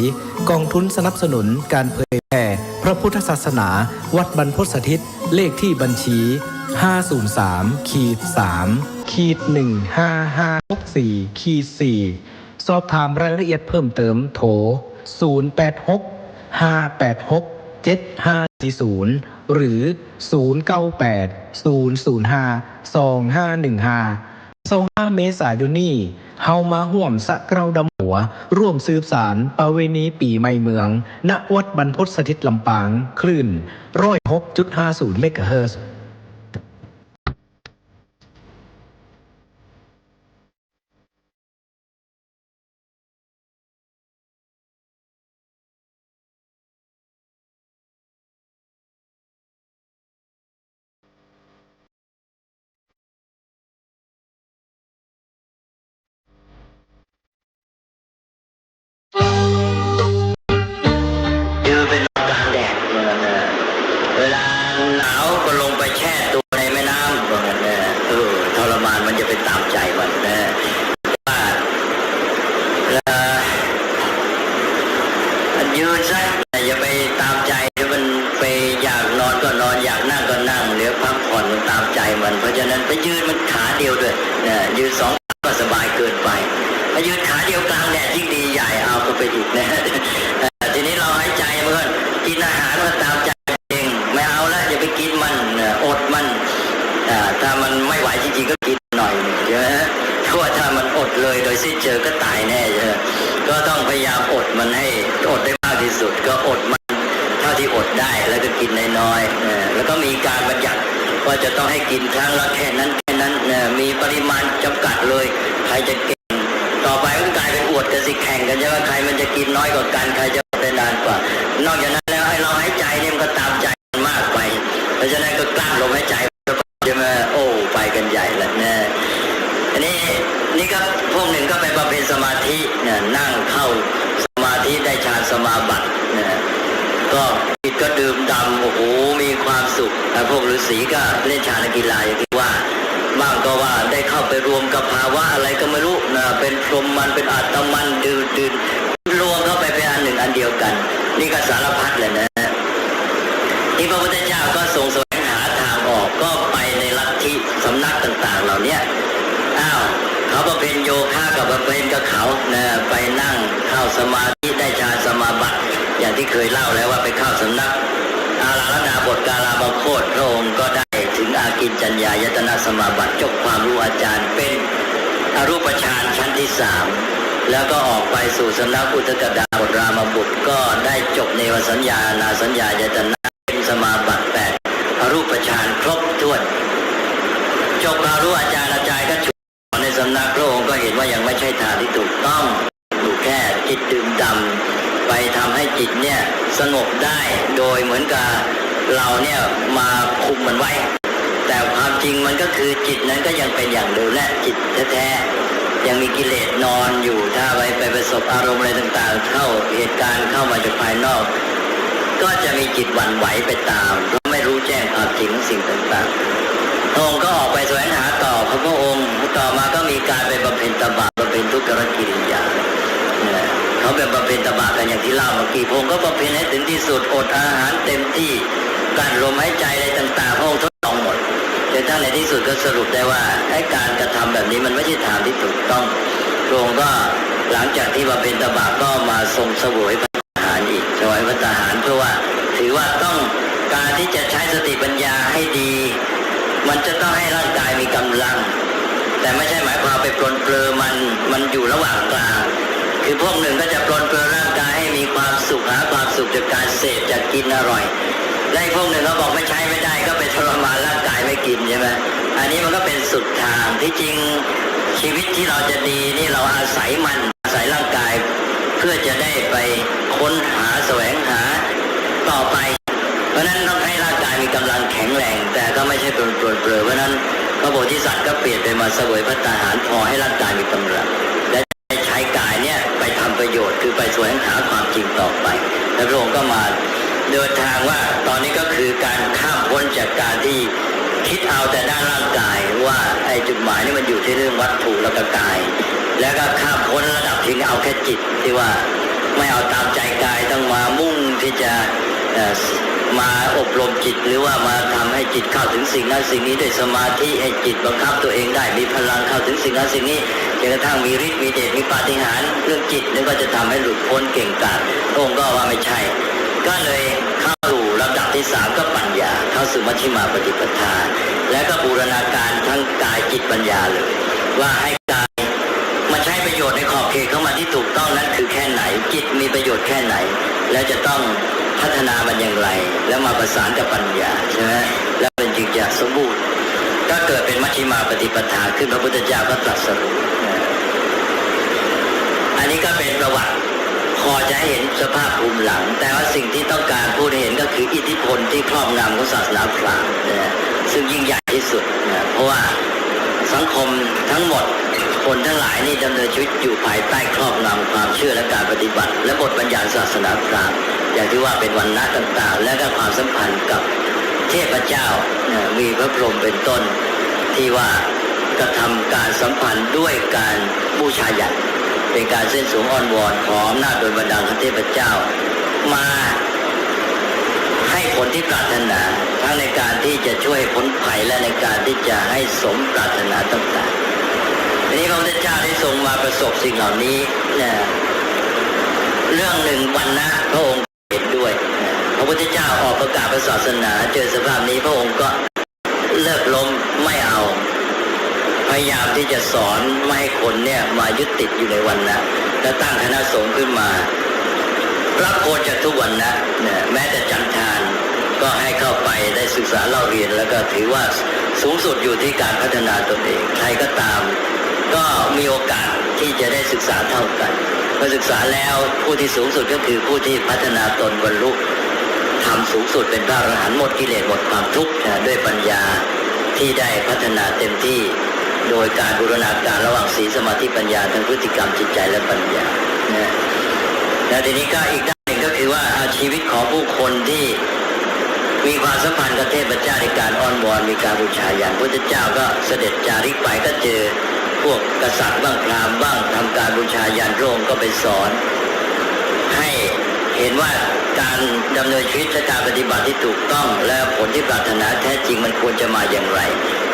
กองทุนสนับสนุนการเผยแผ่พระพุทธศาสนาวัดบรรพตสถิตเลขที่บัญชี 503-3-15564-4 สอบถามรายละเอียดเพิ่มเติมโทร 086-586-7540 หรือ 098-005-2515 25 เมษายนนี้เฮามาห่วมสะเกล้าดำ หัวร่วมสืบสารประเวณีปีใหม่เมืองณวัดบรรพตสถิตลำปางคลื่น106.50 เมกะเฮิรตซ์ยืนเป็นนอนกลางแดดเวลาหนาวก็ลงไปแช่ตัวในแม่น้ำทรมานมันจะไปตามใจมันว่ายืนซะอย่าไปตามใจมันไปอยากนอนก็นอนอยากนั่งก็นั่งหรือพักผ่อนมันตามใจมันเพราะฉะนั้นไปยืนมันขาเดียวด้วยยืนสองขาก็สบายเกินไปถ้ายืนขาเดียวกลางแดดยิ่งดีใหญ่เอาก็ไปอีกทีนี้เราหายใจเพื่อนกินอาหารก็ตามใจเองไม่เอาละอย่าไปกินมันอดมันถ้ามันไม่ไหวจริงๆก็กินหน่อยเยอะเพราะว่าถ้ามันอดเลยโดยสิ้นเชิงก็ตายแน่ก็ต้องพยายามอดมันให้อดได้มากที่สุดก็อดมันเท่าที่อดได้แล้วก็กินน้อยๆแล้วก็มีการบัญญัติว่าจะต้องให้กินครั้งละแค่นั้นมีปริมาณจำกัดเลยใครจะเก่งต่อไปก็กลายเป็นอวดกันสิแข่งกันใช่ไหมใครมันจะกินน้อยกว่ากันใครจะได้นานกว่านอกจากนั้นแล้วให้เราหายใจเนี่ยมันก็ตามใจมันมากไปเพราะฉะนั้นก็กลั้นลมหายใจจะมาโอ้ไปกันใหญ่แล้วอันนี้ก็พวกหนึ่งก็ไปบำเพ็ญสมาธินั่งเข้าสมาธิได้ฌานสมาบัติก็จิตก็ดื่มด่ำโอ้โหมีความสุขพวกฤาษีก็เล่นฌานกีฬาอย่างที่ว่าบ้างก็ว่าได้เข้าไปรวมกับภาวะอะไรก็ไม่รู้เป็นพรหมมันเป็นอาตมันดื่นรวมเข้าไปเป็นอันหนึ่งอันเดียวกันนี่ก็สารพัดเลยที่พระพุทธเจ้าก็ทรงแสวงหาทางออกก็ไปในลัทธิสำนักต่างๆเหล่านี้เขาบำเพ็ญโยคะกับบำเพ็ญกับเขาไปนั่งเข้าสมาธิได้ฌานสมาบัติอย่างที่เคยเล่าแล้วว่าไปเข้าสำนักอาราธนาบทกาลาบโคตพระองค์ก็ได้ถึงอากิญจัญญายตนะสมาบัติจบความรู้อาจารย์เป็นอรูปฌานชั้นที่3แล้วก็ออกไปสู่สำนักอุทกดาบทรามบุตรก็ได้จบเนวสัญญานาสัญญายตนะเป็นสมาบัติ8อรูปฌานครบถ้วนจบความรู้อาจารย์ก็ในสำนักพระองค์ก็เห็นว่ายังไม่ใช่ทางที่ถูกต้องถูกแค่จิตดื่มด่ำไปทำให้จิตเนี่ยสงบได้โดยเหมือนกับเราเนี่ยมาคุมมันไว้แต่ความจริงมันก็คือจิตนั้นก็ยังเป็นอย่างเดิมและจิตแท้ๆยังมีกิเลสนอนอยู่ถ้าไปประสบอารมณ์อะไรต่างๆเข้าเหตุการณ์เข้ามาจากภายนอกก็จะมีจิตหวั่นไหวไปตามเพราะไม่รู้แจ้งความจริงของสิ่งต่างๆพระองค์ก็ออกไปแสวงหาต่อพระองค์ต่อมาก็มีการไปบำเพ็ญตบะบำเพ็ญทุกขกิริยาเขาแบบบำเพ็ญตบะกันอย่างที่เล่าเมื่อกี้พระองค์ก็บำเพ็ญให้ถึงที่สุดอดอาหารเต็มที่กั้นลมหายใจอะไรต่างๆพระองค์ทดลองหมดจนทั้งในที่สุดก็สรุปได้ว่าไอ้การกระทำแบบนี้มันไม่ใช่ทางที่ถูกต้องพระองค์ก็หลังจากที่บำเพ็ญตบะก็มาทรงเสวยพระทหารอีกถวายพระทหารเพื่อว่าถือว่าต้องการที่จะใช้สติปัญญาให้ดีมันจะต้องให้ร่างกายมีกำลังแต่ไม่ใช่หมายความไปปลนเปลือมันอยู่ระหว่างกลางคือพวกหนึ่งก็จะปลนเปลือร่างกายให้มีความสุขหาความสุขจากการเสพจากกินอร่อยและพวกหนึ่งเขาบอกไม่ใช้ไม่ได้ก็ไปทรมานร่างกายไม่กินใช่ไหมอันนี้มันก็เป็นสุดทางที่จริงชีวิตที่เราจะดีนี่เราอาศัยร่างกายเพื่อจะได้ไปค้นหาแสวงหาต่อไปเพราะนั้นต้องให้ร่างกายมีกำลังแข็งแรงแต่ก็ไม่ใช่ปลนเปลือเพราะนั้นพระโพธิสัตว์ก็เปลี่ยนไปมาเสวยพระทหารพอให้ร่างกายมีกำลังและใช้กายเนี่ยไปทำประโยชน์คือไปแสวงหาความจริงต่อไปแล้วพระองค์ก็มาเดินทางว่าตอนนี้ก็คือการข้ามพ้นจากการที่คิดเอาแต่ด้านร่างกายว่าไอ้จุดหมายนี่มันอยู่ที่เรื่องวัตถุแล้วก็กายแล้วก็ข้ามพ้นระดับที่เอาแค่จิตที่ว่าไม่เอาตามใจกายต้องมามุ่งที่จะมาอบรมจิตหรือว่ามาทำให้จิตเข้าถึงสิ่งนั้นสิ่งนี้ด้วยสมาธิให้จิตบังคับตัวเองได้มีพลังเข้าถึงสิ่งนั้นสิ่งนี้จนกระทั่งมีฤทธิ์มีเดชมีปาฏิหาริย์เรื่องจิตนี่ก็จะทำให้หลุดพ้นเก่งกาจพระองค์ก็ว่าไม่ใช่ก็เลยเข้าสู่ลำดับที่3ก็ปัญญาเข้าสู่มัชฌิมาปฏิปทาและก็บูรณาการทั้งกายจิตปัญญาเลยว่าให้กายมาใช้ ประโยชน์ในขอบเขตเข้ามาที่ถูกต้องนั้นคือแค่ไหนจิตมีประโยชน์แค่ไหนแล้วจะต้องพัฒนามันอย่างไรแล้วมาประสานกับปัญญาใช่ไหมแล้วเป็นจึงจะสมบูรณ์ก็เกิดเป็นมัชฌิมาปฏิปทาขึ้นพระพุทธเจ้าก็ตรัสรู้อันนี้ก็เป็นประวัติพอจะให้เห็นสภาพภูมิหลังแต่ว่าสิ่งที่ต้องการพูดให้เห็นก็คืออิทธิพลที่ครอบงำของศาสนาพราหมณ์ซึ่งยิ่งใหญ่ที่สุดเพราะว่าสังคมทั้งหมดคนทั้งหลายนี่ดำเนินชีวิตอยู่ภายใต้ครอบงำความเชื่อและการปฏิบัติและบทบัญญัติศาสนาพราหมณ์อย่างที่ว่าเป็นวรรณะต่างๆและก็ความสัมพันธ์กับเทพเจ้ามีพระพรหมเป็นต้นที่ว่ากระทำการสัมพันธ์ด้วยการบูชายันเป็นการเส้นสูงอ้อนวอนขออำนาจโดยบันดาลของเทพเจ้ามาให้ผลที่ปรารถนาทั้งในการที่จะช่วยพ้นภัยและในการที่จะให้สมปรารถนาต่างๆทีนี้พระพุทธเจ้าได้ทรงมาประสบสิ่งเหล่านี้เรื่องหนึ่งวันนะพระองค์เห็นด้วยพระพุทธเจ้าออกประกาศศาสนาเจอสภาพนี้พระองค์ก็เลิกล้มไม่เอาพยายามที่จะสอนไม่ให้คนเนี่ยมายึดติดอยู่ในวันนะและตั้งคณะสงฆ์ขึ้นมารับโกจากทุกวันนะแม้แต่จันทานก็ให้เข้าไปได้ศึกษาเล่าเรียนแล้วก็ถือว่าสูงสุดอยู่ที่การพัฒนาตนเองใครก็ตามก็มีโอกาสที่จะได้ศึกษาเท่ากันเมื่อศึกษาแล้วผู้ที่สูงสุดก็คือผู้ที่พัฒนาตนบรรลุธรรมสูงสุดเป็นพระอรหันต์หมดกิเลสหมดความทุกข์ด้วยปัญญาที่ได้พัฒนาเต็มที่โดยการบูรณาการระหว่างศีลสมาธิปัญญาทั้งพฤติกรรมจิตใจและปัญญาแล้วทีนี้ก็อีกด้านหนึ่งก็คือว่าชีวิตของผู้คนที่มีความสัมพันธ์กับเทพเจ้าในการอ้อนวอนมีการบูชายันพระพุทธเจ้าก็เสด็จจาริกไปก็เจอพวกกษัตริย์บ้างพราหมณ์บ้างทำการบูชายันพระองค์ก็ไปสอนให้เห็นว่าการดำเนินชีวิตและการปฏิบัติที่ถูกต้องและผลที่ปรารถนาแท้จริงมันควรจะมาอย่างไร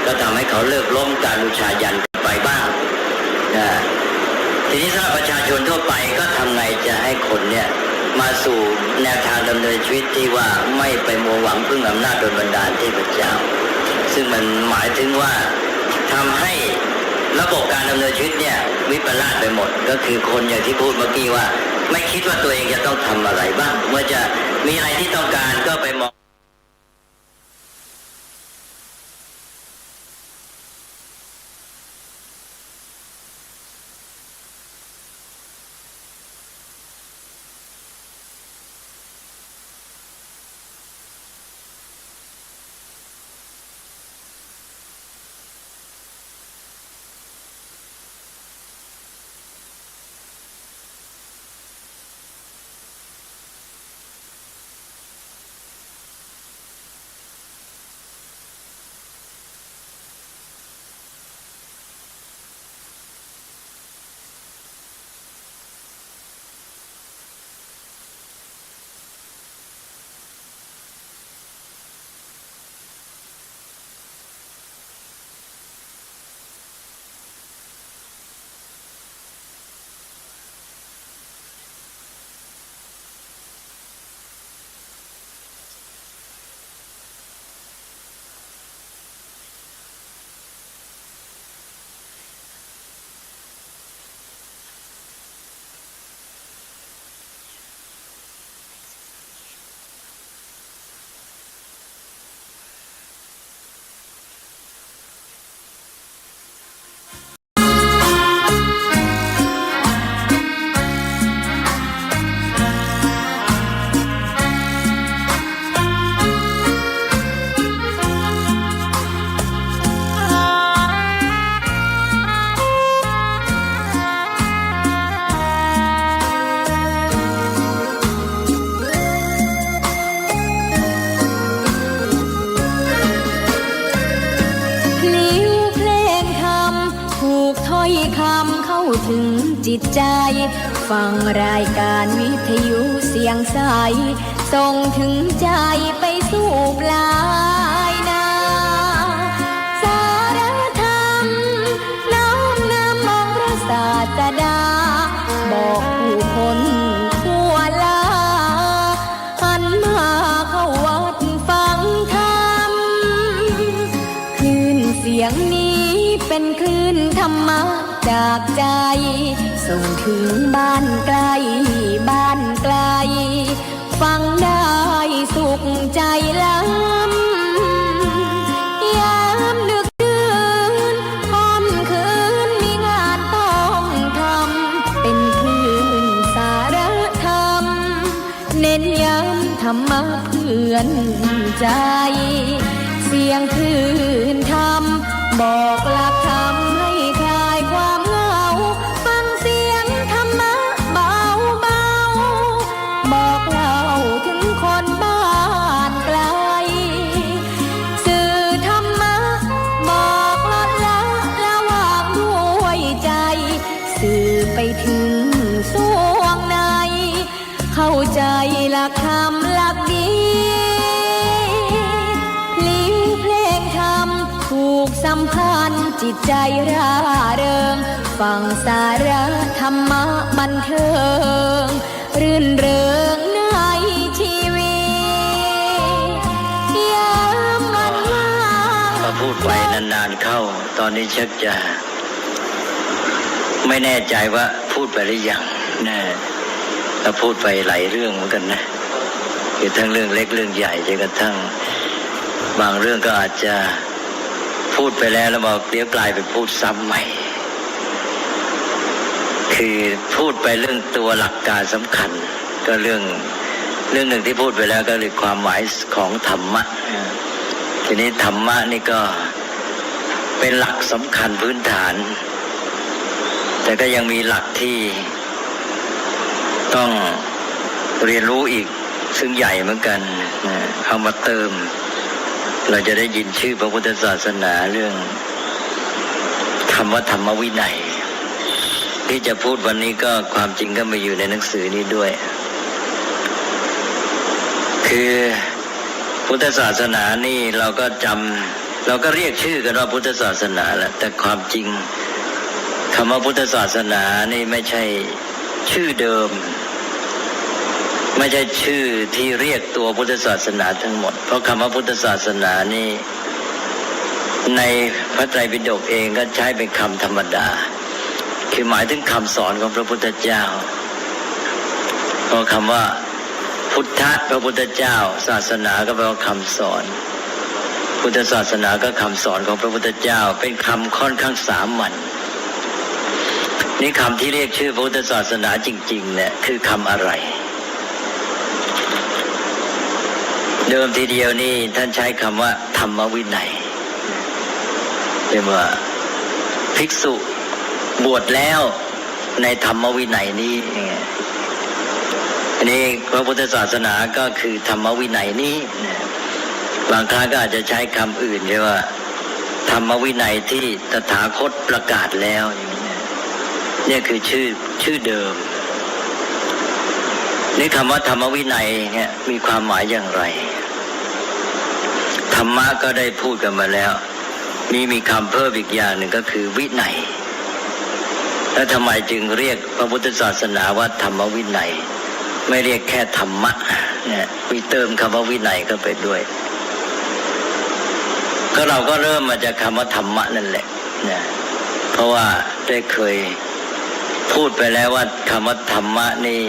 ก็ทำให้เขาเลิกล้มการบูชายันไปบ้างทีนี้สำหรับประชาชนทั่วไปก็ทำไงจะให้คนเนี่ยมาสู่แนวทางดำเนินชีวิตที่ว่าไม่ไปมัวหวังพึ่งอำนาจโดยบันดาลเทพเจ้าซึ่งมันหมายถึงว่าทำให้ระบบการดำเนินชีวิตเนี่ยวิปลาสไปหมดก็คือคนอย่างที่พูดเมื่อกี้ว่าไม่คิดว่าตัวเองจะต้องทำอะไรบ้างเมื่อจะมีอะไรที่ต้องการก็ไปมองถึงจิตใจฟังรายการวิทยุเสียงใสส่งถึงใจไปสู่ปลายนาสารธรรมน้อมนำมองพระศาสดาบอกผู้คนทั่วลาหันมาเข้าวัดฟังธรรมคลื่นเสียงนี้เป็นคลื่นธรรมะ จากใจส่งถึงบ้านไกลบ้านไกลฟังได้สุขใจล้ำยามดึกดื่นค่ำคืนมีงานต้องทำเป็นคลื่นสารธรรมเน้นย้ำธรรมะเพื่อนใจเสียงคลื่นธรรมบอกหลักธรรมให้คลายความเหงาฟังเสียงธรรมะเบาเบาบอกเล่าถึงคนบ้านไกลสื่อธรรมะบอกลดละระหว่างด้วยใจสื่อไปถึงสวงในเข้าใจหลักธรรมหลักดีสัมพันธ์จิตใจร่าเริงฟังสาระธรรมะบันเทิงรื่นเริงในชีวิตยามวันว่างพอพูดไปนานๆเข้าตอนนี้ชักจะไม่แน่ใจว่าพูดไปหรือยังนะเราพูดไปหลายเรื่องเหมือนกันนะคือทั้งเรื่องเล็กเรื่องใหญ่จนกระทั่งบางเรื่องก็อาจจะพูดไปแล้วบอกเดี๋ยวกลายเป็นพูดซ้ำใหม่คือพูดไปเรื่องตัวหลักการสำคัญก็เรื่องหนึ่งที่พูดไปแล้วก็คือความหมายของธรรมะทีนี้ธรรมะนี่ก็เป็นหลักสำคัญพื้นฐานแต่ก็ยังมีหลักที่ต้องเรียนรู้อีกซึ่งใหญ่เหมือนกันเอามาเติมเราจะได้ยินชื่อพระพุทธศาสนาเรื่องคำว่าธรรมวินัยที่จะพูดวันนี้ก็ความจริงก็มาอยู่ในหนังสือนี้ด้วยคือพุทธศาสนานี่เราก็เรียกชื่อกันว่าพุทธศาสนาแหละแต่ความจริงคำว่าพุทธศาสนานี่ไม่ใช่ชื่อเดิมไม่ใช่ชื่อที่เรียกตัวพุทธศาสนาทั้งหมดเพราะคำว่าพุทธศาสนานี่ในพระไตรปิฎกเองก็ใช้เป็นคำธรรมดาคือหมายถึงคำสอนของพระพุทธเจ้าเพราะคำว่าพุทธะพระพุทธเจ้าศาสนาก็แปลว่าคำสอนพุทธศาสนาก็คำสอนของพระพุทธเจ้าเป็นคำค่อนข้างสามัญนี่คำที่เรียกชื่อพระพุทธศาสนาจริงๆเนี่ยคือคำอะไรเดิมทีเดียวนี่ท่านใช้คำว่าธรรมวินัยเรียกว่าภิกษุบวชแล้วในธรรมวินัยนี้อันนี้พระพุทธศาสนาก็คือธรรมวินัยนี้บางครั้งก็อาจจะใช้คำอื่นเรียกว่าธรรมวินัยที่ตถาคตประกาศแล้วนี่คือชื่อเดิมนี่คำว่าธรรมวินัยเนี่ยมีความหมายอย่างไรธรรมะก็ได้พูดกันมาแล้วมีคำเพิ่มอีกอย่างหนึ่งก็คือวินัยแล้วทำไมจึงเรียกพระพุทธศาสนาว่าธรรมวินัยไม่เรียกแค่ธรรมะเนี่ยมีเติมคำว่าวินัยเข้าไปด้วยก็เราก็เริ่มมาจากคำว่าธรรมะนั่นแหละนะเพราะว่าได้เคยพูดไปแล้วว่าคำว่าธรรมะนี่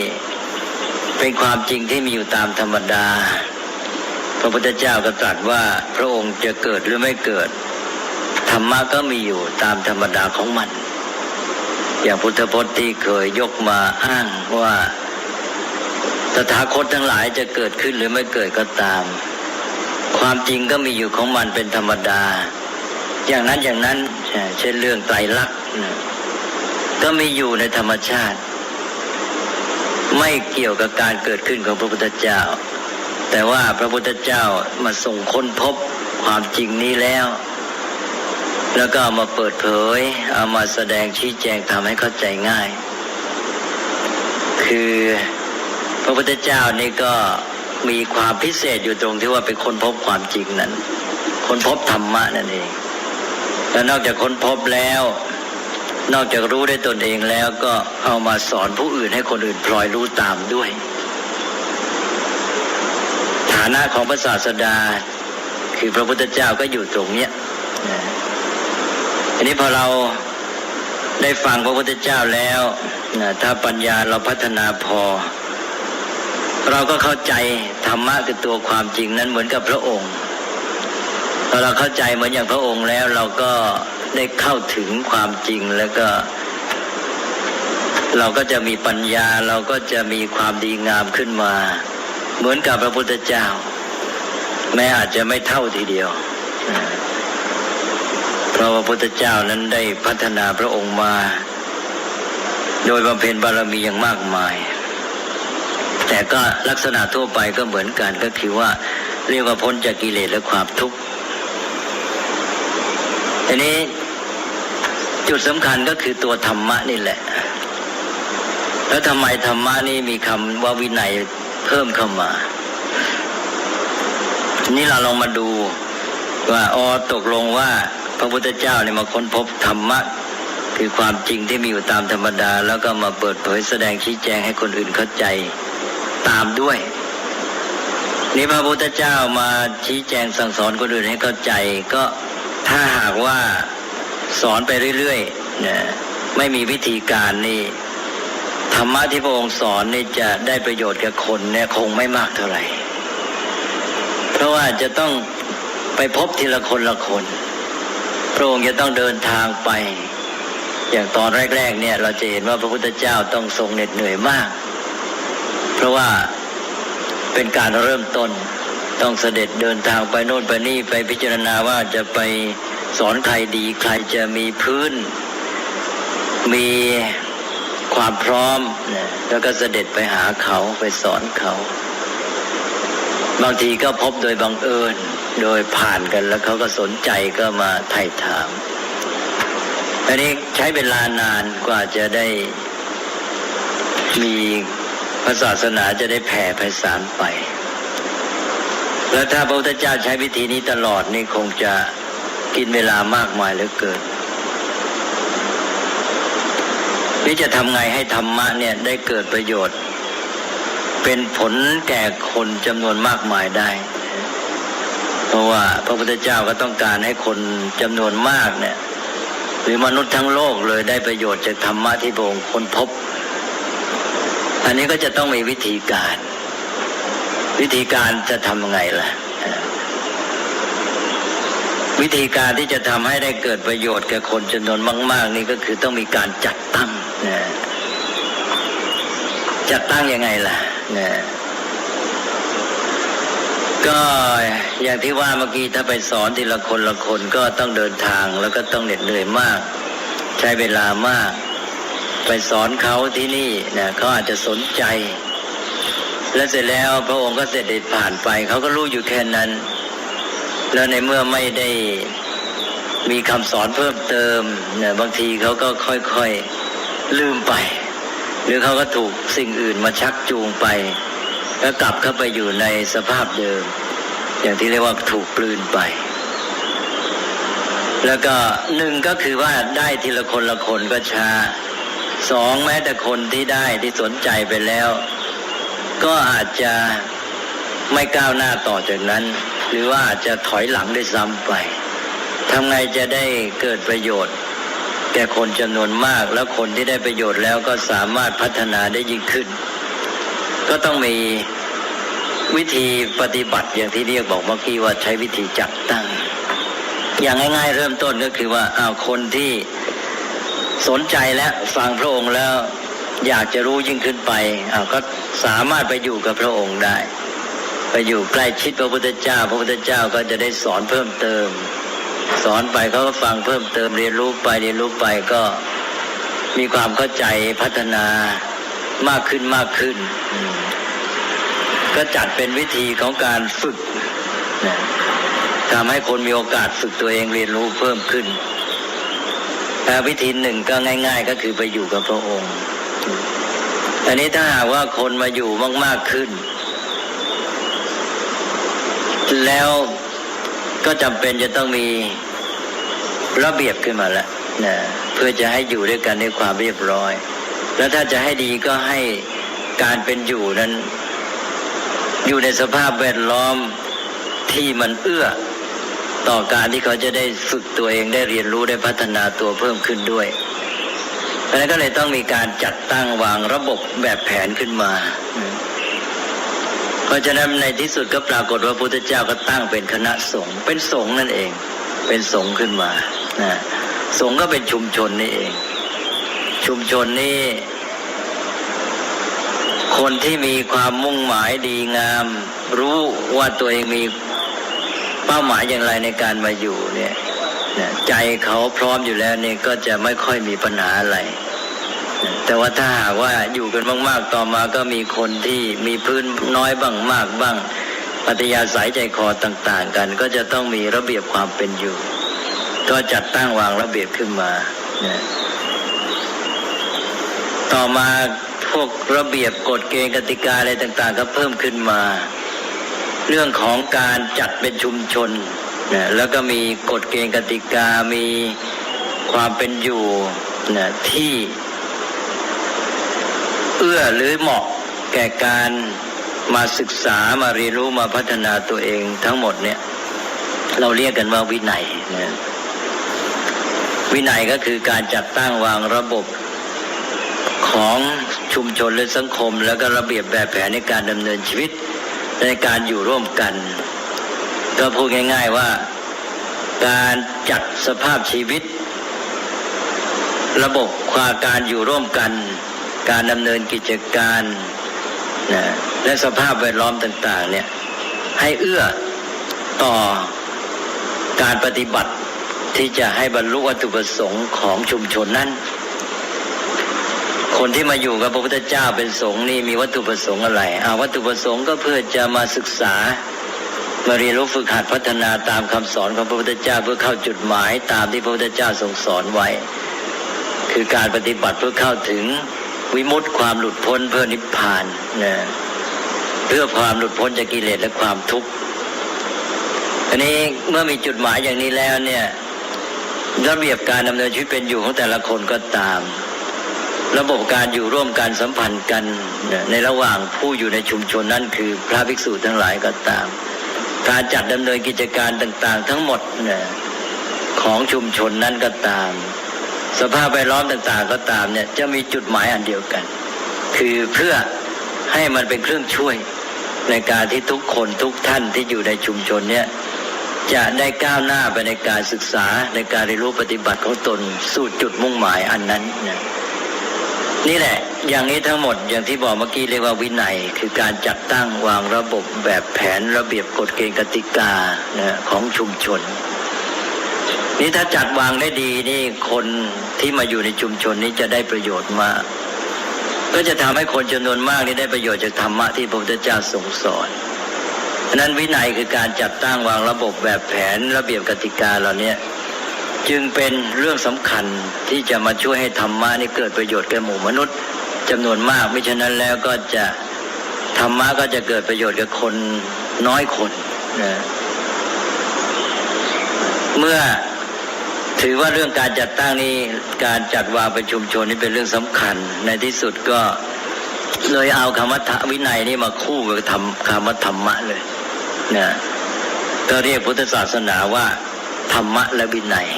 เป็นความจริงที่มีอยู่ตามธรรมดาพระพุทธเจ้าก็ตรัสว่าพระองค์จะเกิดหรือไม่เกิดธรรมะก็มีอยู่ตามธรรมดาของมันอย่างพุทธพจน์ที่เคยยกมาอ้างว่าตถาคตทั้งหลายจะเกิดขึ้นหรือไม่เกิดก็ตามความจริงก็มีอยู่ของมันเป็นธรรมดาอย่างนั้นเช่นเรื่องไตรลักษณ์ก็มีอยู่ในธรรมชาติไม่เกี่ยวกับการเกิดขึ้นของพระพุทธเจ้าแต่ว่าพระพุทธเจ้ามาส่งค้นพบความจริงนี้แล้วก็เอามาเปิดเผยเอามาแสดงชี้แจงทำให้เข้าใจง่ายคือพระพุทธเจ้านี่ก็มีความพิเศษอยู่ตรงที่ว่าเป็นค้นพบความจริงนั้นค้นพบธรรมะนั่นเองและนอกจากค้นพบแล้วนอกจากรู้ได้ตนเองแล้วก็เอามาสอนผู้อื่นให้คนอื่นพลอยรู้ตามด้วยฐานะของพระศาสดาคือพระพุทธเจ้าก็อยู่ตรงเนี้ยอันนี้พอเรา ได้ฟังพระพุทธเจ้าแล้วถ้าปัญญาเราพัฒนาพอเราก็เข้าใจธรรมะคือตัวความจริงนั้นเหมือนกับพระองค์พอเราเข้าใจเหมือนอย่างพระองค์แล้วเราก็ได้เข้าถึงความจริงแล้วก็เราก็จะมีปัญญาเราก็จะมีความดีงามขึ้นมาเหมือนกับพระพุทธเจ้าแม้อาจจะไม่เท่าทีเดียวเพราะพระพุทธเจ้านั้นได้พัฒนาพระองค์มาโดยบำเพ็ญบารมีอย่างมากมายแต่ก็ลักษณะทั่วไปก็เหมือนกันก็คือว่าเรียกว่าพ้นจากกิเลสและความทุกข์ทีนี้จุดสำคัญก็คือตัวธรรมะนี่แหละแล้วทำไมธรรมะนี่มีคำว่าวินัยเพิ่มเข้ามานี่เราลองมาดูว่าตกลงว่าพระพุทธเจ้าเนี่ยมาค้นพบธรรมะคือความจริงที่มีอยู่ตามธรรมดาแล้วก็มาเปิดเผยแสดงชี้แจงให้คนอื่นเข้าใจตามด้วยนี่พระพุทธเจ้ามาชี้แจงสั่งสอนคนอื่นให้เข้าใจก็ถ้าหากว่าสอนไปเรื่อยๆนะไม่มีวิธีการนี่ธรรมะที่พระองค์สอนนี่จะได้ประโยชน์แก่คนเนี่ยคงไม่มากเท่าไหร่เพราะว่าจะต้องไปพบทีละคนละคนพระองค์จะต้องเดินทางไปอย่างตอนแรกๆเนี่ยเราจะเห็นว่าพระพุทธเจ้าต้องทรงเหน็ดเหนื่อยมากเพราะว่าเป็นการเริ่มต้นต้องเสด็จเดินทางไปโน่นไปนี่ไปพิจารณาว่าจะไปสอนใครดีใครจะมีพื้นมีความพร้อมแล้วก็เสด็จไปหาเขาไปสอนเขาบางทีก็พบโดยบังเอิญโดยผ่านกันแล้วเขาก็สนใจก็มาไถ่ถามอันนี้ใช้เวลานานกว่าจะได้มีพระศาสนาจะได้แผ่ไพศาลไปแล้วถ้าพระพุทธเจ้าใช้วิธีนี้ตลอดนี่คงจะกินเวลามากมายเหลือเกินนี่จะทำไงให้ธรรมะเนี่ยได้เกิดประโยชน์เป็นผลแก่คนจำนวนมากมายได้เพราะว่าพระพุทธเจ้าก็ต้องการให้คนจำนวนมากเนี่ยหรือมนุษย์ทั้งโลกเลยได้ประโยชน์จากธรรมะที่พระองค์ค้นพบอันนี้ก็จะต้องมีวิธีการจะทำยังไงล่ะวิธีการที่จะทำให้ได้เกิดประโยชน์แก่คนจำนวนมากๆนี่ก็คือต้องมีการจัดตั้งจัดตั้งยังไงล่ะก็อย่างที่ว่าเมื่อกี้ถ้าไปสอนทีละคนละคนก็ต้องเดินทางแล้วก็ต้องเหน็ดเหนื่อยมากใช้เวลามากไปสอนเขาที่นี่นะเขาอาจจะสนใจแล้วเสร็จแล้วพระองค์ก็เสด็จผ่านไปเขาก็รู้อยู่แค่นั้นแล้วในเมื่อไม่ได้มีคำสอนเพิ่มเติมเนี่ยบางทีเขาก็ค่อยๆลืมไปหรือเขาก็ถูกสิ่งอื่นมาชักจูงไปแล้วกลับเข้าไปอยู่ในสภาพเดิมอย่างที่เรียกว่าถูกกลืนไปแล้วก็หนึ่งก็คือว่าได้ทีละคนละคนก็ช้าสองแม้แต่คนที่ได้ที่สนใจไปแล้วก็อาจจะไม่ก้าวหน้าต่อจากนั้นหรือว่าอาจจะถอยหลังด้วยซ้ำไปทำไงจะได้เกิดประโยชน์แก่คนจำนวนมากแล้วคนที่ได้ประโยชน์แล้วก็สามารถพัฒนาได้ยิ่งขึ้นก็ต้องมีวิธีปฏิบัติอย่างที่เรียกบอกเมื่อกี้ว่าใช้วิธีจัดตั้งอย่างง่ายๆเริ่มต้นก็คือว่าคนที่สนใจและฟังพระองค์แล้วอยากจะรู้ยิ่งขึ้นไปก็สามารถไปอยู่กับพระองค์ได้ไปอยู่ใกล้ชิดพระพุทธเจ้าพระพุทธเจ้าก็จะได้สอนเพิ่มเติมสอนไปเขาก็ฟังเพิ่มเติมเรียนรู้ไปก็มีความเข้าใจพัฒนามากขึ้นก็จัดเป็นวิธีของการฝึกทำให้คนมีโอกาสฝึกตัวเองเรียนรู้เพิ่มขึ้นแต่วิธีหนึ่งก็ง่ายๆก็คือไปอยู่กับพระองค์อันนี้ถ้าหากว่าคนมาอยู่มากๆขึ้นแล้วก็จำเป็นจะต้องมีระเบียบขึ้นมาแล้วนะเพื่อจะให้อยู่ด้วยกันในความเรียบร้อยแล้วถ้าจะให้ดีก็ให้การเป็นอยู่นั้นอยู่ในสภาพแวดล้อมที่มันเอื้อต่อการที่เขาจะได้ฝึกตัวเองได้เรียนรู้ได้พัฒนาตัวเพิ่มขึ้นด้วย เพราะฉะนั้นก็เลยต้องมีการจัดตั้งวางระบบแบบแผนขึ้นมาเพราะฉะนั้นในที่สุดก็ปรากฏว่าพระพุทธเจ้าก็ตั้งเป็นคณะสงฆ์เป็นสงฆ์นั่นเองเป็นสงฆ์ขึ้นมานะสงฆ์ก็เป็นชุมชนนี่เองชุมชนนี้คนที่มีความมุ่งหมายดีงามรู้ว่าตัวเองมีเป้าหมายอย่างไรในการมาอยู่เนี่ยใจเขาพร้อมอยู่แล้วเนี่ยก็จะไม่ค่อยมีปัญหาอะไรแต่ว่าถ้าหากว่าอยู่กันมากๆต่อมาก็มีคนที่มีพื้นน้อยบ้างมากบ้างอัธยาศัยใจคอต่างๆกันก็จะต้องมีระเบียบความเป็นอยู่ก็จัดตั้งวางระเบียบขึ้นมาต่อมาพวกระเบียบกฎเกณฑ์กติกาอะไรต่างๆก็เพิ่มขึ้นมาเรื่องของการจัดเป็นชุมชนแล้วก็มีกฎเกณฑ์กติกามีความเป็นอยู่ที่เอื้อหรือเหมาะแก่การมาศึกษามาเรียนรู้มาพัฒนาตัวเองทั้งหมดเนี่ยเราเรียกกันว่าวินัยวินัยก็คือการจัดตั้งวางระบบของชุมชนและสังคมแล้วก็ระเบียบแบบแผนในการดำเนินชีวิตในการอยู่ร่วมกันก็พูดง่ายๆว่าการจัดสภาพชีวิตระบบความการอยู่ร่วมกันการดำเนินกิจการและสภาพแวดล้อมต่างๆเนี่ยให้เอื้อต่อการปฏิบัติที่จะให้บรรลุวัตถุประสงค์ของชุมชนนั้นคนที่มาอยู่กับพระพุทธเจ้าเป็นสงฆ์นี่มีวัตถุประสงค์อะไรวัตถุประสงค์ก็เพื่อจะมาศึกษามาเรียนรู้ฝึกหัดพัฒนาตามคำสอนของพระพุทธเจ้าเพื่อเข้าจุดหมายตามที่พระพุทธเจ้าทรงสอนไว้คือการปฏิบัติเพื่อเข้าถึงวิมุตติความหลุดพ้นเพื่อนิพพานเพื่อความหลุดพ้นจากกิเลสและความทุกข์อันนี้เมื่อมีจุดหมายอย่างนี้แล้วเนี่ยระเบียบการดำเนินชีวิตเป็นอยู่ของแต่ละคนก็ตามระบบการอยู่ร่วมกันสัมพันธ์กันในระหว่างผู้อยู่ในชุมชนนั้นคือพระภิกษุทั้งหลายก็ตามการจัดดำเนินกิจการต่างๆทั้งหมดของชุมชนนั้นก็ตามสภาพแวดล้อมต่างๆก็ตามเนี่ยจะมีจุดหมายอันเดียวกันคือเพื่อให้มันเป็นเครื่องช่วยในการที่ทุกคนทุกท่านที่อยู่ในชุมชนเนี่ยจะได้ก้าวหน้าไปในการศึกษาในการเรียนรู้ปฏิบัติของตนสู่จุดมุ่งหมายอันนั้นนี่แหละอย่างนี้ทั้งหมดอย่างที่บอกเมื่อกี้เรียกว่าวินัยคือการจัดตั้งวางระบบแบบแผนระเบียบกฎเกณฑ์กติกาของชุมชนนี่ถ้าจัดวางได้ดีนี่คนที่มาอยู่ในชุมชนนี้จะได้ประโยชน์มากก็จะทำให้คนจำนวนมากนี่ได้ประโยชน์จากธรรมะที่พระพุทธเจ้าทรงสอนฉะนั้นวินัยคือการจัดตั้งวางระบบแบบแผนระเบียบกติกาเหล่านี้จึงเป็นเรื่องสำคัญที่จะมาช่วยให้ธรรมะนี่เกิดประโยชน์แก่หมู่มนุษย์จำนวนมากไม่ฉะนั้นแล้วก็จะธรรมะก็จะเกิดประโยชน์กับคนน้อยคนเมื่อถือว่าเรื่องการจัดตั้งนี้การจัดวางเป็นชุมชนนี่เป็นเรื่องสำคัญในที่สุดก็เลยเอาคำว่าวินัยนี่มาคู่กับคำว่าธรรมะเลยก็เรียกพุทธศาสนาว่าธรรมะและวินัย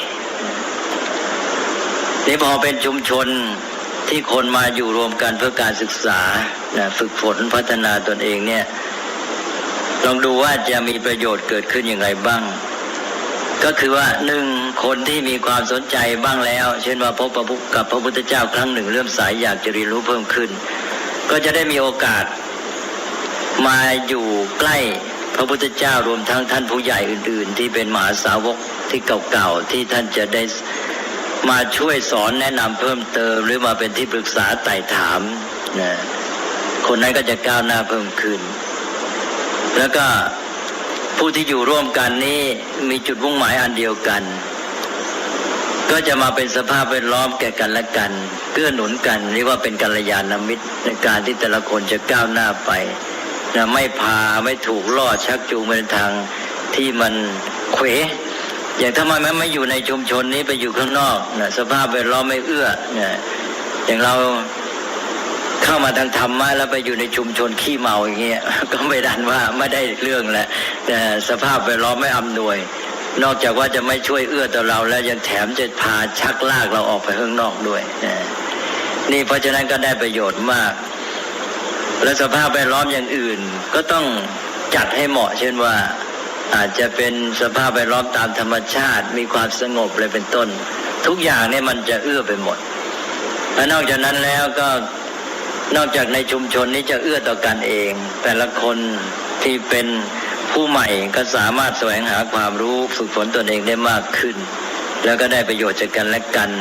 นี่พอเป็นชุมชนที่คนมาอยู่รวมกันเพื่อการศึกษาฝึกฝนพัฒนาตนเองเนี่ยลองดูว่าจะมีประโยชน์เกิดขึ้นอย่างไรบ้างก็คือว่าหนึ่งคนที่มีความสนใจบ้างแล้วเช่นว่าพบกับพระพุทธเจ้าครั้งหนึ่งเริ่มสายอยากจะเรียนรู้เพิ่มขึ้นก็จะได้มีโอกาสมาอยู่ใกล้พระพุทธเจ้ารวมทั้งท่านผู้ใหญ่อื่นๆที่เป็นมหาสาวกที่เก่าๆที่ท่านจะได้มาช่วยสอนแนะนำเพิ่มเติมหรือมาเป็นที่ปรึกษาไต่ถามคนนั้นก็จะก้าวหน้าเพิ่มขึ้นแล้วก็ผู้ที่อยู่ร่วมกันนี้มีจุดมุ่งหมายอันเดียวกันก็จะมาเป็นสภาพแวดล้อมแก่กันและกันเกื้อหนุนกันเรียกว่าเป็นกัลยาณมิตรในการที่แต่ละคนจะก้าวหน้าไปไม่พาไม่ถูกล่อชักจูงไปในทางที่มันเขวอย่างถ้ามันไม่อยู่ในชุมชนนี้ไปอยู่ข้างนอกสภาพแวดล้อมไม่เอื้ออย่างเราเข้ามาทางธรรมะแล้วไปอยู่ในชุมชนขี้เมาอย่างเงี้ยก็ไม่ดันว่าไม่ได้เรื่องแหละแต่สภาพแวดล้อมไม่อำนวยนอกจากว่าจะไม่ช่วยเอื้อต่อเราแล้วยังแถมจะพาชักลากเราออกไปข้างนอกด้วย นี่เพราะฉะนั้นก็ได้ประโยชน์มากและสภาพแวดล้อมอย่างอื่นก็ต้องจัดให้เหมาะเช่นว่าอาจจะเป็นสภาพแวดล้อมตามธรรมชาติมีความสงบเลยเป็นต้นทุกอย่างเนี่ยมันจะเอื้อไปหมดและนอกจากนั้นแล้วก็นอกจากในชุมชนนี้จะเอื้อต่อกันเองแต่ละคนที่เป็นผู้ใหม่ก็สามารถแสวงหาความรู้ฝึกฝนตนเองได้มากขึ้นแล้วก็ได้ประโยชน์จากกันและกัน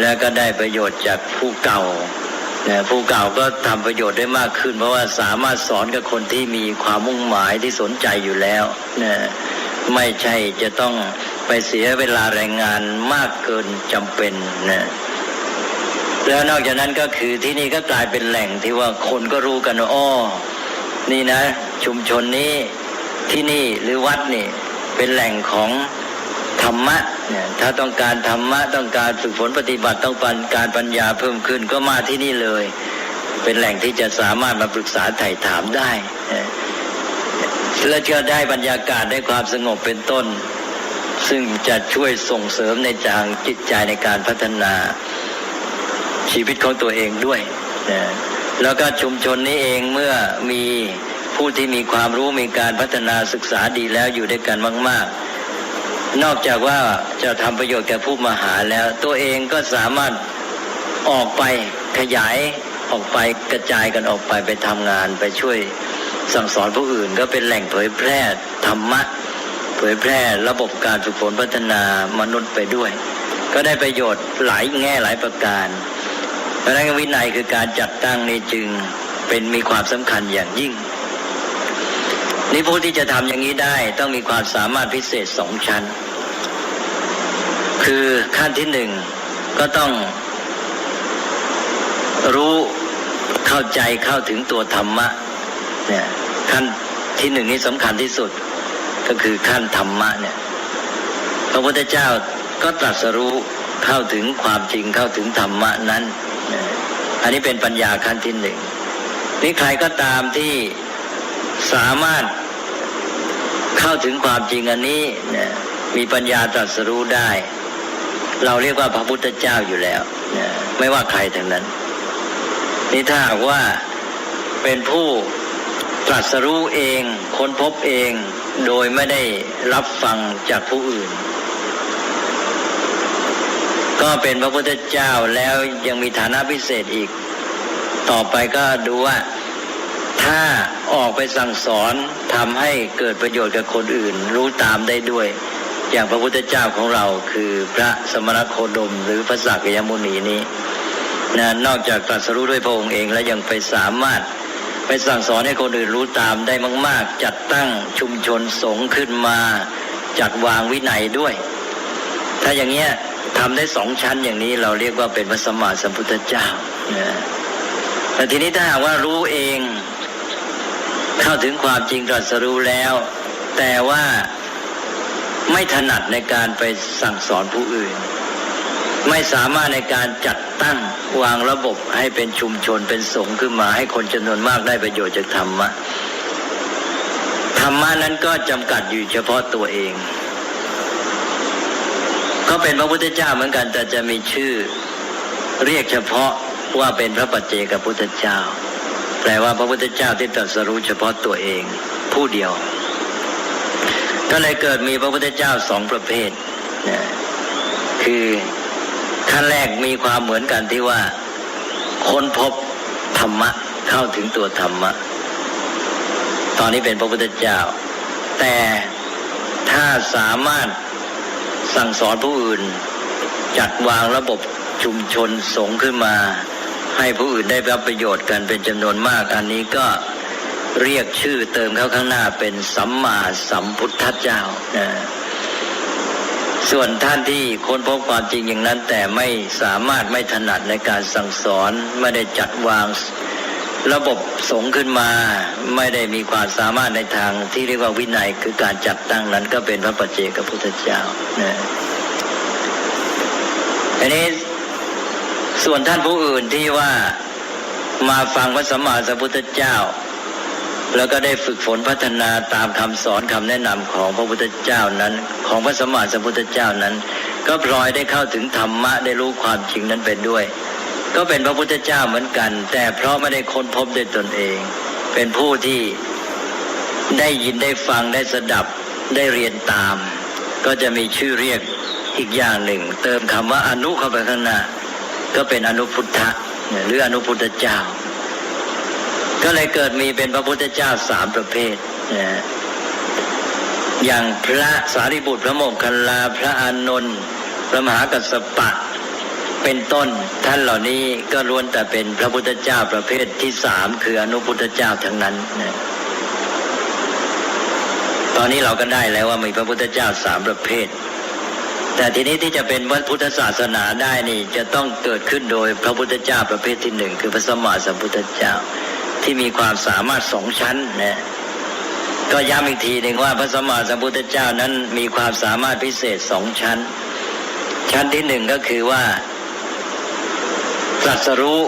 แล้วก็ได้ประโยชน์จากผู้เก่าผู้เก่าก็ทำประโยชน์ได้มากขึ้นเพราะว่าสามารถสอนกับคนที่มีความมุ่งหมายที่สนใจอยู่แล้วไม่ใช่จะต้องไปเสียเวลาแรงงานมากเกินจำเป็นแล้วนอกจากนั้นก็คือที่นี่ก็กลายเป็นแหล่งที่ว่าคนก็รู้กันว่าอ้อนี่นะชุมชนนี้ที่นี่หรือวัดนี่เป็นแหล่งของธรรมะถ้าต้องการธรรมะต้องการฝึกฝนปฏิบัติต้องการปัญญาเพิ่มขึ้นก็มาที่นี่เลยเป็นแหล่งที่จะสามารถมาปรึกษาไถ่ถามได้และจะได้บรรยากาศได้ความสงบเป็นต้นซึ่งจะช่วยส่งเสริมในทางจิตใจในการพัฒนาชีวิตของตัวเองด้วยแล้วก็ชุมชนนี้เองเมื่อมีผู้ที่มีความรู้มีการพัฒนาศึกษาดีแล้วอยู่ด้วยกันมากๆนอกจากว่าจะทำประโยชน์แก่ผู้มาหาแล้วตัวเองก็สามารถออกไปขยายออกไปกระจายกันออกไปไปทำงานไปช่วยสั่งสอนผู้อื่นก็เป็นแหล่งเผยแพร่ธรรมะเผยแพร่ระบบการฝึกฝนพัฒนามนุษย์ไปด้วยก็ได้ประโยชน์หลายแง่หลายประการเพราะฉะนั้นวินัยคือการจัดตั้งนี้จึงเป็นมีความสำคัญอย่างยิ่งนี่ผู้ที่จะทำอย่างนี้ได้ต้องมีความสามารถพิเศษ2ชั้นคือขั้นที่1ก็ต้องรู้เข้าใจเข้าถึงตัวธรรมะเนี่ยขั้นที่1นี้สำคัญที่สุดก็คือขั้นธรรมะเนี่ยพระพุทธเจ้าก็ตรัสรู้เข้าถึงความจริงเข้าถึงธรรมะนั้นอันนี้เป็นปัญญาขั้นที่1นี่ใครก็ตามที่สามารถเข้าถึงความจริงอันนี้มีปัญญาตรัสรู้ได้เราเรียกว่าพระพุทธเจ้าอยู่แล้วไม่ว่าใครทั้งนั้นนี่ถ้าหากว่าเป็นผู้ตรัสรู้เองค้นพบเองโดยไม่ได้รับฟังจากผู้อื่นก็เป็นพระพุทธเจ้าแล้วยังมีฐานะพิเศษอีกต่อไปก็ดูว่าถ้าออกไปสั่งสอนทำให้เกิดประโยชน์กับคนอื่นรู้ตามได้ด้วยอย่างพระพุทธเจ้าของเราคือพระสมณโคดมหรือพระสักกยมุนีนี้นอกจากตรัสรู้ด้วยพระองค์เองแล้วยังไปสามารถไปสั่งสอนให้คนอื่นรู้ตามได้มากๆจัดตั้งชุมชนสงฆ์ขึ้นมาจัดวางวินัยด้วยถ้าอย่างเงี้ยทำได้2ชั้นอย่างนี้เราเรียกว่าเป็นพระสัมมาสัมพุทธเจ้าแต่ทีนี้ถ้าหากว่ารู้เองเข้าถึงความจริงตรัสรู้แล้วแต่ว่าไม่ถนัดในการไปสั่งสอนผู้อื่นไม่สามารถในการจัดตั้งวางระบบให้เป็นชุมชนเป็นสงฆ์ขึ้นมาให้คนจำนวนมากได้ประโยชน์จากธรรมะธรรมะนั้นก็จำกัดอยู่เฉพาะตัวเองก็เป็นพระพุทธเจ้าเหมือนกันแต่จะมีชื่อเรียกเฉพาะว่าเป็นพระปัจเจกพุทธเจ้าแปลว่าพระพุทธเจ้าที่ตรัสรู้เฉพาะตัวเองผู้เดียวก็เลยเกิดมีพระพุทธเจ้า2ประเภทคือขั้นแรกมีความเหมือนกันที่ว่าค้นพบธรรมะเข้าถึงตัวธรรมะตอนนี้เป็นพระพุทธเจ้าแต่ถ้าสามารถสั่งสอนผู้อื่นจัดวางระบบชุมชนสงฆ์ขึ้นมาให้ผู้อื่นได้รับประโยชน์กันเป็นจำนวนมากอันนี้ก็เรียกชื่อเติมเข้าข้างหน้าเป็นสัมมาสัมพุทธเจ้าส่วนท่านที่ค้นพบความจริงอย่างนั้นแต่ไม่สามารถไม่ถนัดในการสั่งสอนไม่ได้จัดวางระบบสงฆ์ขึ้นมาไม่ได้มีความสามารถในทางที่เรียกว่าวินัยคือการจัดตั้งนั้นก็เป็นพระปัจเจกพุทธเจ้าอันนี้ส่วนท่านผู้อื่นที่ว่ามาฟังพระสัมมาสัมพุทธเจ้าแล้วก็ได้ฝึกฝนพัฒนาตามคำสอนคำแนะนำของพระพุทธเจ้านั้นของพระสัมมาสัมพุทธเจ้านั้นก็พลอยได้เข้าถึงธรรมะได้รู้ความจริงนั้นไปด้วย ก็เป็นพระพุทธเจ้าเหมือนกันแต่เพราะไม่ได้ค้นพบด้วยตนเองเป็นผู้ที่ได้ยินได้ฟังได้สดับได้เรียนตามก็จะมีชื่อเรียกอีกอย่างหนึ่งเติมคำว่าอนุเข้าไปข้างหน้าก็เป็นอนุพุทธะหรืออนุพุทธเจ้าก็เลยเกิดมีเป็นพระพุทธเจ้า3ประเภทอย่างพระสารีบุตรพระโมคคัลลาพระอานนท์พระมหากัสสปะเป็นต้นท่านเหล่านี้ก็ล้วนแต่เป็นพระพุทธเจ้าประเภทที่3คืออนุพุทธเจ้าทั้งนั้นตอนนี้เราก็ได้แล้วว่ามีพระพุทธเจ้า3ประเภทแต่ทีนี้ที่จะเป็นพุทธศาสนาได้นี่จะต้องเกิดขึ้นโดยพระพุทธเจ้าประเภทที่1คือพระสัมมาสัมพุทธเจ้าที่มีความสามารถ2ชั้นนะก็ย้ำอีกทีหนึ่งว่าพระสัมมาสัมพุทธเจ้านั้นมีความสามารถพิเศษ2ชั้นชั้นที่1ก็คือว่าตรัสรู้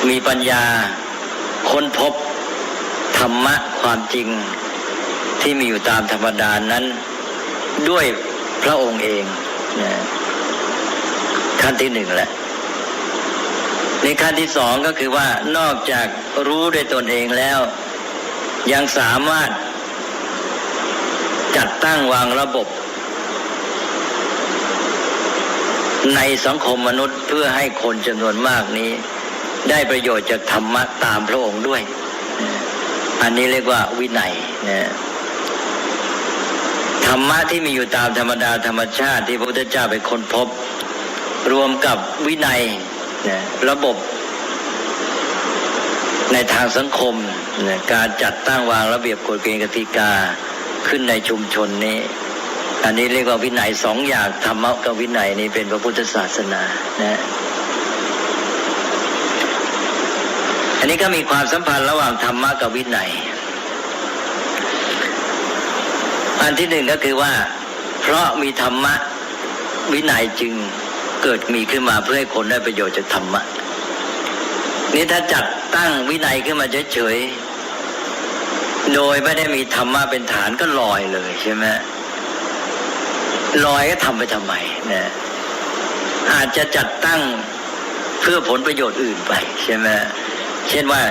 มีปัญญาค้นพบธรรมะความจริงที่มีอยู่ตามธรรมดานั้นด้วยพระองค์เองนะขั้นที่1แหละในขั้นที่2ก็คือว่านอกจากรู้ด้วยตนเองแล้วยังสามารถจัดตั้งวางระบบในสังคมมนุษย์เพื่อให้คนจำนวนมากนี้ได้ประโยชน์จากธรรมะตามพระองค์ด้วยอันนี้เรียกว่าวินัยนะธรรมะที่มีอยู่ตามธรรมดาธรรมชาติที่พระพุทธเจ้าไปค้นพบรวมกับวินัยนะระบบในทางสังคมนะการจัดตั้งวางระเบียบกฎเกณฑ์กติกาขึ้นในชุมชนนี้อันนี้เรียกว่าวินัย2อย่างธรรมะกับวินัยนี้เป็นพระพุทธศาสนานะอันนี้ก็มีความสัมพันธ์ระหว่างธรรมะกับวินัยอันที่1ก็คือว่าเพราะมีธรรมะวินัยจึงเกิดมีขึ้นมาเพื่อให้คนได้ประโยชน์จากธรรมะนี่ถ้าจัดตั้งวินัยขึ้นมาเฉยๆโดยไม่ได้มีธรรมะเป็นฐานก็ลอยเลยใช่ไหมลอยก็ทำไปทำไมนะอาจจะจัดตั้งเพื่อผลประโยชน์อื่นไปใช่ไหมเช่นว่า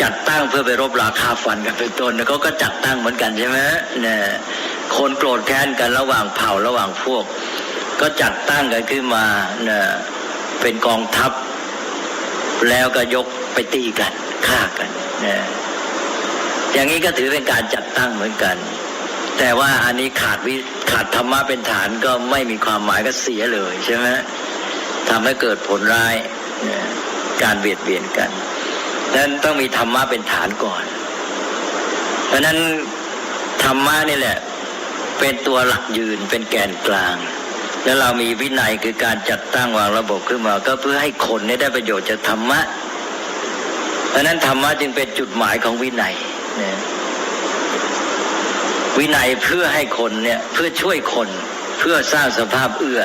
จัดตั้งเพื่อไปรบราฆ่าฟันกันเป็นต้นเขาก็จัดตั้งเหมือนกันใช่ไหมนะคนโกรธแค้นกันระหว่างเผ่าระหว่างพวกก็จัดตั้งกันขึ้นมานะเป็นกองทัพแล้วก็ยกไปตีกันฆ่ากันนะอย่างนี้ก็ถือเป็นการจัดตั้งเหมือนกันแต่ว่าอันนี้ขาดธรรมะเป็นฐานก็ไม่มีความหมายก็เสียเลยใช่ไหมทำให้เกิดผลร้ายการเบียดเบียนกันนั้นต้องมีธรรมะเป็นฐานก่อนเพราะนั้นธรรมะนี่แหละเป็นตัวหลักยืนเป็นแกนกลางแล้วเรามีวินัยคือการจัดตั้งวางระบบขึ้นมาก็เพื่อให้คนได้ประโยชน์จากธรรมะเพราะนั้นธรรมะจึงเป็นจุดหมายของวินัยวินัยเพื่อให้คนเนี่ยเพื่อช่วยคนเพื่อสร้างสภาพเอื้อ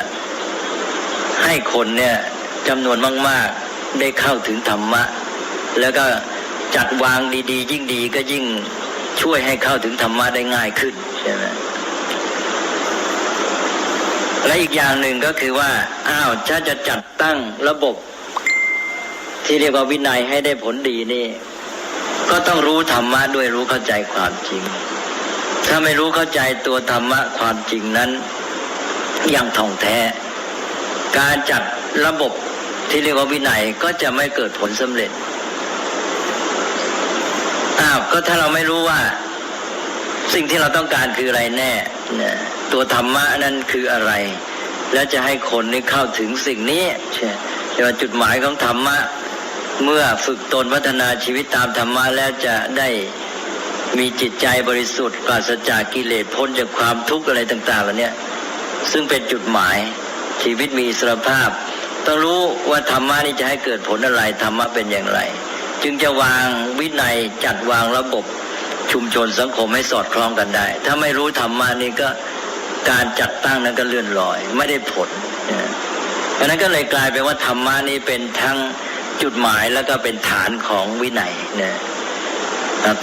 ให้คนเนี่ยจำนวนมากๆได้เข้าถึงธรรมะแล้วก็จัดวางดีๆยิ่งดีก็ยิ่งช่วยให้เข้าถึงธรรมะได้ง่ายขึ้นใช่ไหมและอีกอย่างหนึ่งก็คือว่าถ้าจะจัดตั้งระบบที่เรียกว่าวินัยให้ได้ผลดีนี่ก็ต้องรู้ธรรมะด้วยรู้เข้าใจความจริงถ้าไม่รู้เข้าใจตัวธรรมะความจริงนั้นอย่างท่องแท้การจัดระบบที่เรียกว่าวินัยก็จะไม่เกิดผลสำเร็จก็ถ้าเราไม่รู้ว่าสิ่งที่เราต้องการคืออะไรแน่ตัวธรรมะนั้นคืออะไรแล้วจะให้คนนี้เข้าถึงสิ่งนี้ใช่แต่ว่าจุดหมายของธรรมะเมื่อฝึกตนพัฒนาชีวิตตามธรรมะแล้วจะได้มีจิตใจบริสุทธิ์ปราศจากกิเลสพ้นจากความทุกข์อะไรต่างๆเหล่านี้ซึ่งเป็นจุดหมายชีวิตมีอิสรภาพต้องรู้ว่าธรรมะนี่จะให้เกิดผลอะไรธรรมะเป็นอย่างไรจึงจะวางวินัยจัดวางระบบชุมชนสังคมให้สอดคล้องกันได้ถ้าไม่รู้ธรรมะนี่ก็การจัดตั้งนั้นก็เลื่อนลอยไม่ได้ผลเพราะนั้นก็เลยกลายเป็นว่าธรรมะนี่เป็นทั้งจุดหมายแล้วก็เป็นฐานของวินัย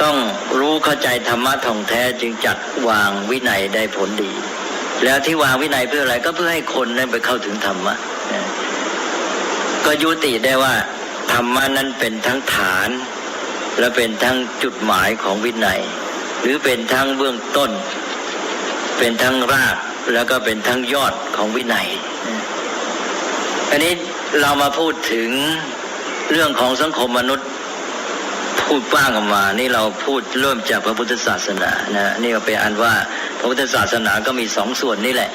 ต้องรู้เข้าใจธรรมะท่องแท้จึงจัดวางวินัยได้ผลดีแล้วที่วางวินัยเพื่ออะไรก็เพื่อให้คนนั้นไปเข้าถึงธรรมะ ก็ยุติได้ว่าธรรมะนั้นเป็นทั้งฐานและเป็นทั้งจุดหมายของวินัยหรือเป็นทั้งเบื้องต้นเป็นทั้งรากแล้วก็เป็นทั้งยอดของวินัยอันนี้เรามาพูดถึงเรื่องของสังคมมนุษย์พูดกว้างออกมานี่เราพูดเริ่มจากพระพุทธศาสนานะนี่ก็เป็นอันว่าพระพุทธศาสนาก็มีสองส่วนนี่แหละ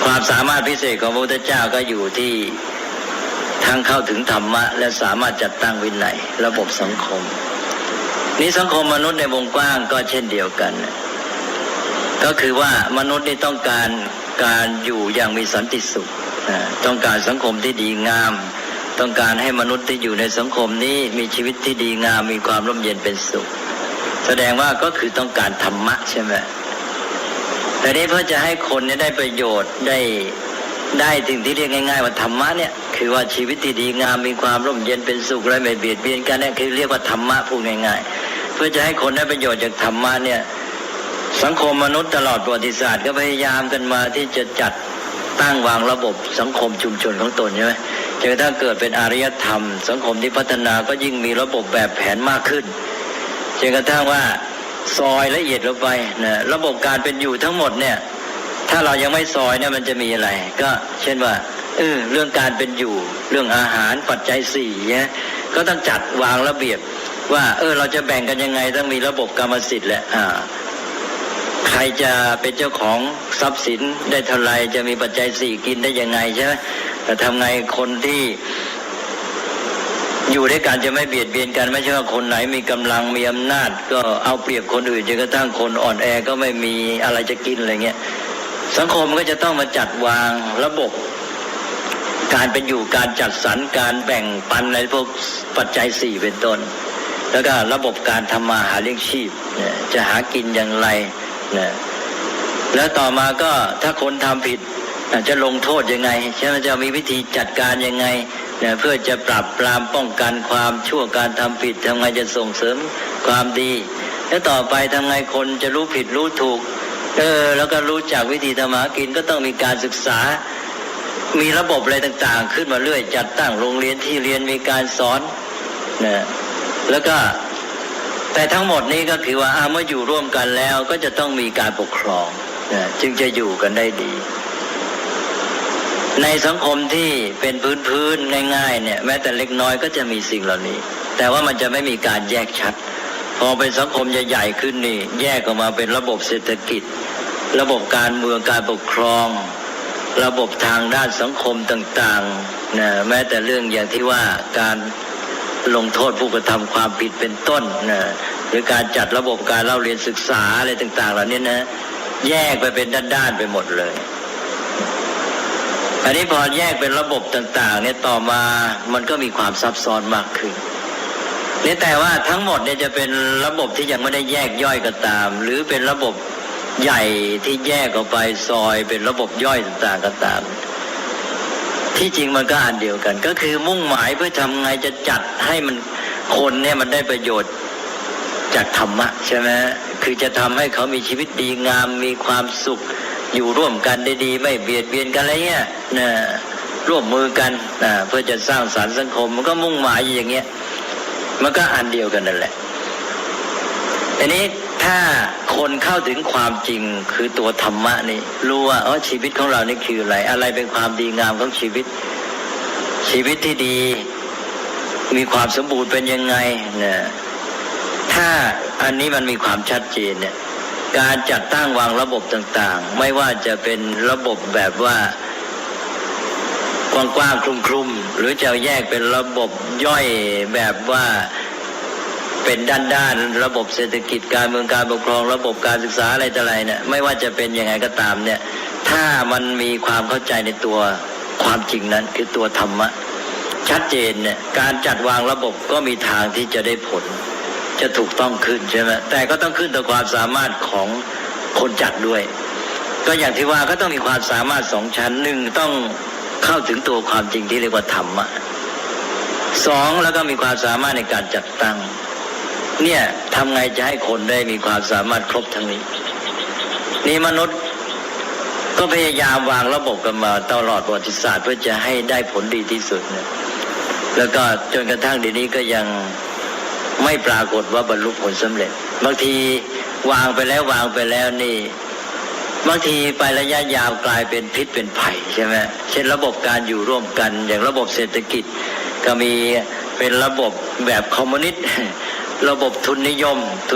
ความสามารถพิเศษของพระพุทธเจ้าก็อยู่ที่ทั้งเข้าถึงธรรมะและสามารถจัดตั้งวินัยระบบสังคมนี่สังคมมนุษย์ในวงกว้างก็เช่นเดียวกันก็คือว่ามนุษย์นี่ต้องการอยู่อย่างมีสันติสุขต้องการสังคมที่ดีงามต้องการให้มนุษย์ที่อยู่ในสังคมนี้มีชีวิตที่ดีงามมีความร่มเย็นเป็นสุขแสดงว่าก็คือต้องการธรรมะใช่ไหมแต่นี้เพื่อจะให้คนได้ประโยชน์ได้สิ่งที่เรียกง่ายๆว่าธรรมะเนี่ยคือว่าชีวิตที่ดีงามมีความร่มเย็นเป็นสุขและไม่เบียดเบียนกันเนี่ยคือเรียกว่าธรรมะพูดง่ายๆเพื่อจะให้คนได้ประโยชน์จากธรรมะเนี่ยสังคมมนุษย์ตลอดประวัติศาสตร์ก็พยายามกันมาที่จะจัดตั้งวางระบบสังคมชุมชนของตนใช่ไหมจนกระทั่งเกิดเป็นอารยธรรมสังคมที่พัฒนาก็ยิ่งมีระบบแบบแผนมากขึ้นจนกระทั่งว่าซอยละเอียดลงไปนะระบบการเป็นอยู่ทั้งหมดเนี่ยถ้าเรายังไม่ซอยเนี่ยมันจะมีอะไรก็เช่นว่าเรื่องการเป็นอยู่เรื่องอาหารปัจจัย4เนี่ยก็ต้องจัดวางระเบียบว่าเราจะแบ่งกันยังไงต้องมีระบบกรรมสิทธิ์แหละใครจะเป็นเจ้าของทรัพย์สินได้เท่าไรจะมีปัจจัย4กินได้ยังไงใช่ไหมแต่ทำไงคนที่อยู่ด้วยกันจะไม่เบียดเบียนกันไม่ใช่ว่าคนไหนมีกำลังมีอำนาจก็เอาเปรียบคนอื่นจนกระทั่งคนอ่อนแอก็ไม่มีอะไรจะกินอะไรเงี้ยสังคมก็จะต้องมาจัดวางระบบการเป็นอยู่การจัดสรรการแบ่งปันในพวกปัจจัย4เป็นต้นแล้วก็ระบบการทำมาหาเลี้ยงชีพจะหากินอย่างไรนะแล้วต่อมาก็ถ้าคนทำผิดจะลงโทษยังไงใช่ไหมจะมีวิธีจัดการยังไงนะเพื่อจะปราบปรามป้องกันความชั่วการทำผิดทำไงจะส่งเสริมความดีแล้วต่อไปทำไงคนจะรู้ผิดรู้ถูกแล้วก็รู้จักวิธีทำมาหากินก็ต้องมีการศึกษามีระบบอะไรต่างๆขึ้นมาเรื่อยจัดตั้งโรงเรียนที่เรียนมีการสอนนะแล้วก็แต่ทั้งหมดนี้ก็คือว่าเมื่ออยู่ร่วมกันแล้วก็จะต้องมีการปกครองนะจึงจะอยู่กันได้ดีในสังคมที่เป็นพื้นๆง่ายๆเนี่ยแม้แต่เล็กน้อยก็จะมีสิ่งเหล่านี้แต่ว่ามันจะไม่มีการแยกชัดพอเป็นสังคมใหญ่ๆขึ้นนี่แยกออกมาเป็นระบบเศรษฐกิจระบบการเมืองการปกครองระบบทางด้านสังคมต่างๆนะแม้แต่เรื่องอย่างที่ว่าการลงโทษผู้กระทำความผิดเป็นต้นนะหรือการจัดระบบการเล่าเรียนศึกษาอะไรต่างๆเหล่านี้นะแยกไปเป็นด้านๆไปหมดเลยอันนี้พอแยกเป็นระบบต่างๆเนี่ยต่อมามันก็มีความซับซ้อนมากขึ้นนี่แต่ว่าทั้งหมดเนี่ยจะเป็นระบบที่ยังไม่ได้แยกย่อยก็ตามหรือเป็นระบบใหญ่ที่แยกออกไปซอยเป็นระบบย่อยต่างๆก็ตามที่จริงมันก็อันเดียวกันก็คือมุ่งหมายเพื่อทำไงจะจัดให้มันคนเนี่ยมันได้ประโยชน์จากธรรมะใช่ไหมคือจะทำให้เขามีชีวิตดีงามมีความสุขอยู่ร่วมกันได้ดีไม่เบียดเบียนกันอะไรเงี้ยนะร่วมมือกันเพื่อจะสร้างสรรค์สังคมมันก็มุ่งหมายอย่างเงี้ยมันก็อันเดียวกันนั่นแหละอันนี้ถ้าคนเข้าถึงความจริงคือตัวธรรมะนี่รู้ว่าชีวิตของเรานี่คืออะไรเป็นความดีงามของชีวิตที่ดีมีความสมบูรณ์เป็นยังไงนะถ้าอันนี้มันมีความชัดเจนเนี่ยการจัดตั้งวางระบบต่างๆไม่ว่าจะเป็นระบบแบบว่ากว้างๆคลุมๆหรือจะแยกเป็นระบบย่อยแบบว่าเป็นด้านๆระบบเศรษฐกิจการเมืองการปกครองระบบการศึกษาอะไรต่ออะไรเนี่ยไม่ว่าจะเป็นยังไงก็ตามเนี่ยถ้ามันมีความเข้าใจในตัวความจริงนั้นคือตัวธรรมะชัดเจนเนี่ยการจัดวางระบบก็มีทางที่จะได้ผลจะถูกต้องขึ้นใช่ไหมแต่ก็ต้องขึ้นต่อความสามารถของคนจัดด้วยก็อย่างที่ว่าก็ต้องมีความสามารถ2ชั้น1ต้องเข้าถึงตัวความจริงที่เรียกว่าธรรมะ2แล้วก็มีความสามารถในการจัดตั้งเนี่ยทำไงจะให้คนได้มีความสามารถครบทั้งนี้นี่มนุษย์ก็ ก็พยายามวางระบบกันมาตลอดประวัติศาสตร์เพื่อจะให้ได้ผลดีที่สุดนะแล้วก็จนกระทั่งเดี๋ยวนี้ก็ยังไม่ปรากฏว่าบรรลุผลสำเร็จบางทีวางไปแล้วนี่บางทีไประยะยาวกลายเป็นพิษเป็นภัยใช่ไหมเช่นระบบการอยู่ร่วมกันอย่างระบบเศรษฐกิจก็มีเป็นระบบแบบคอมมิวนิสต์ระบบทุนนิยมก็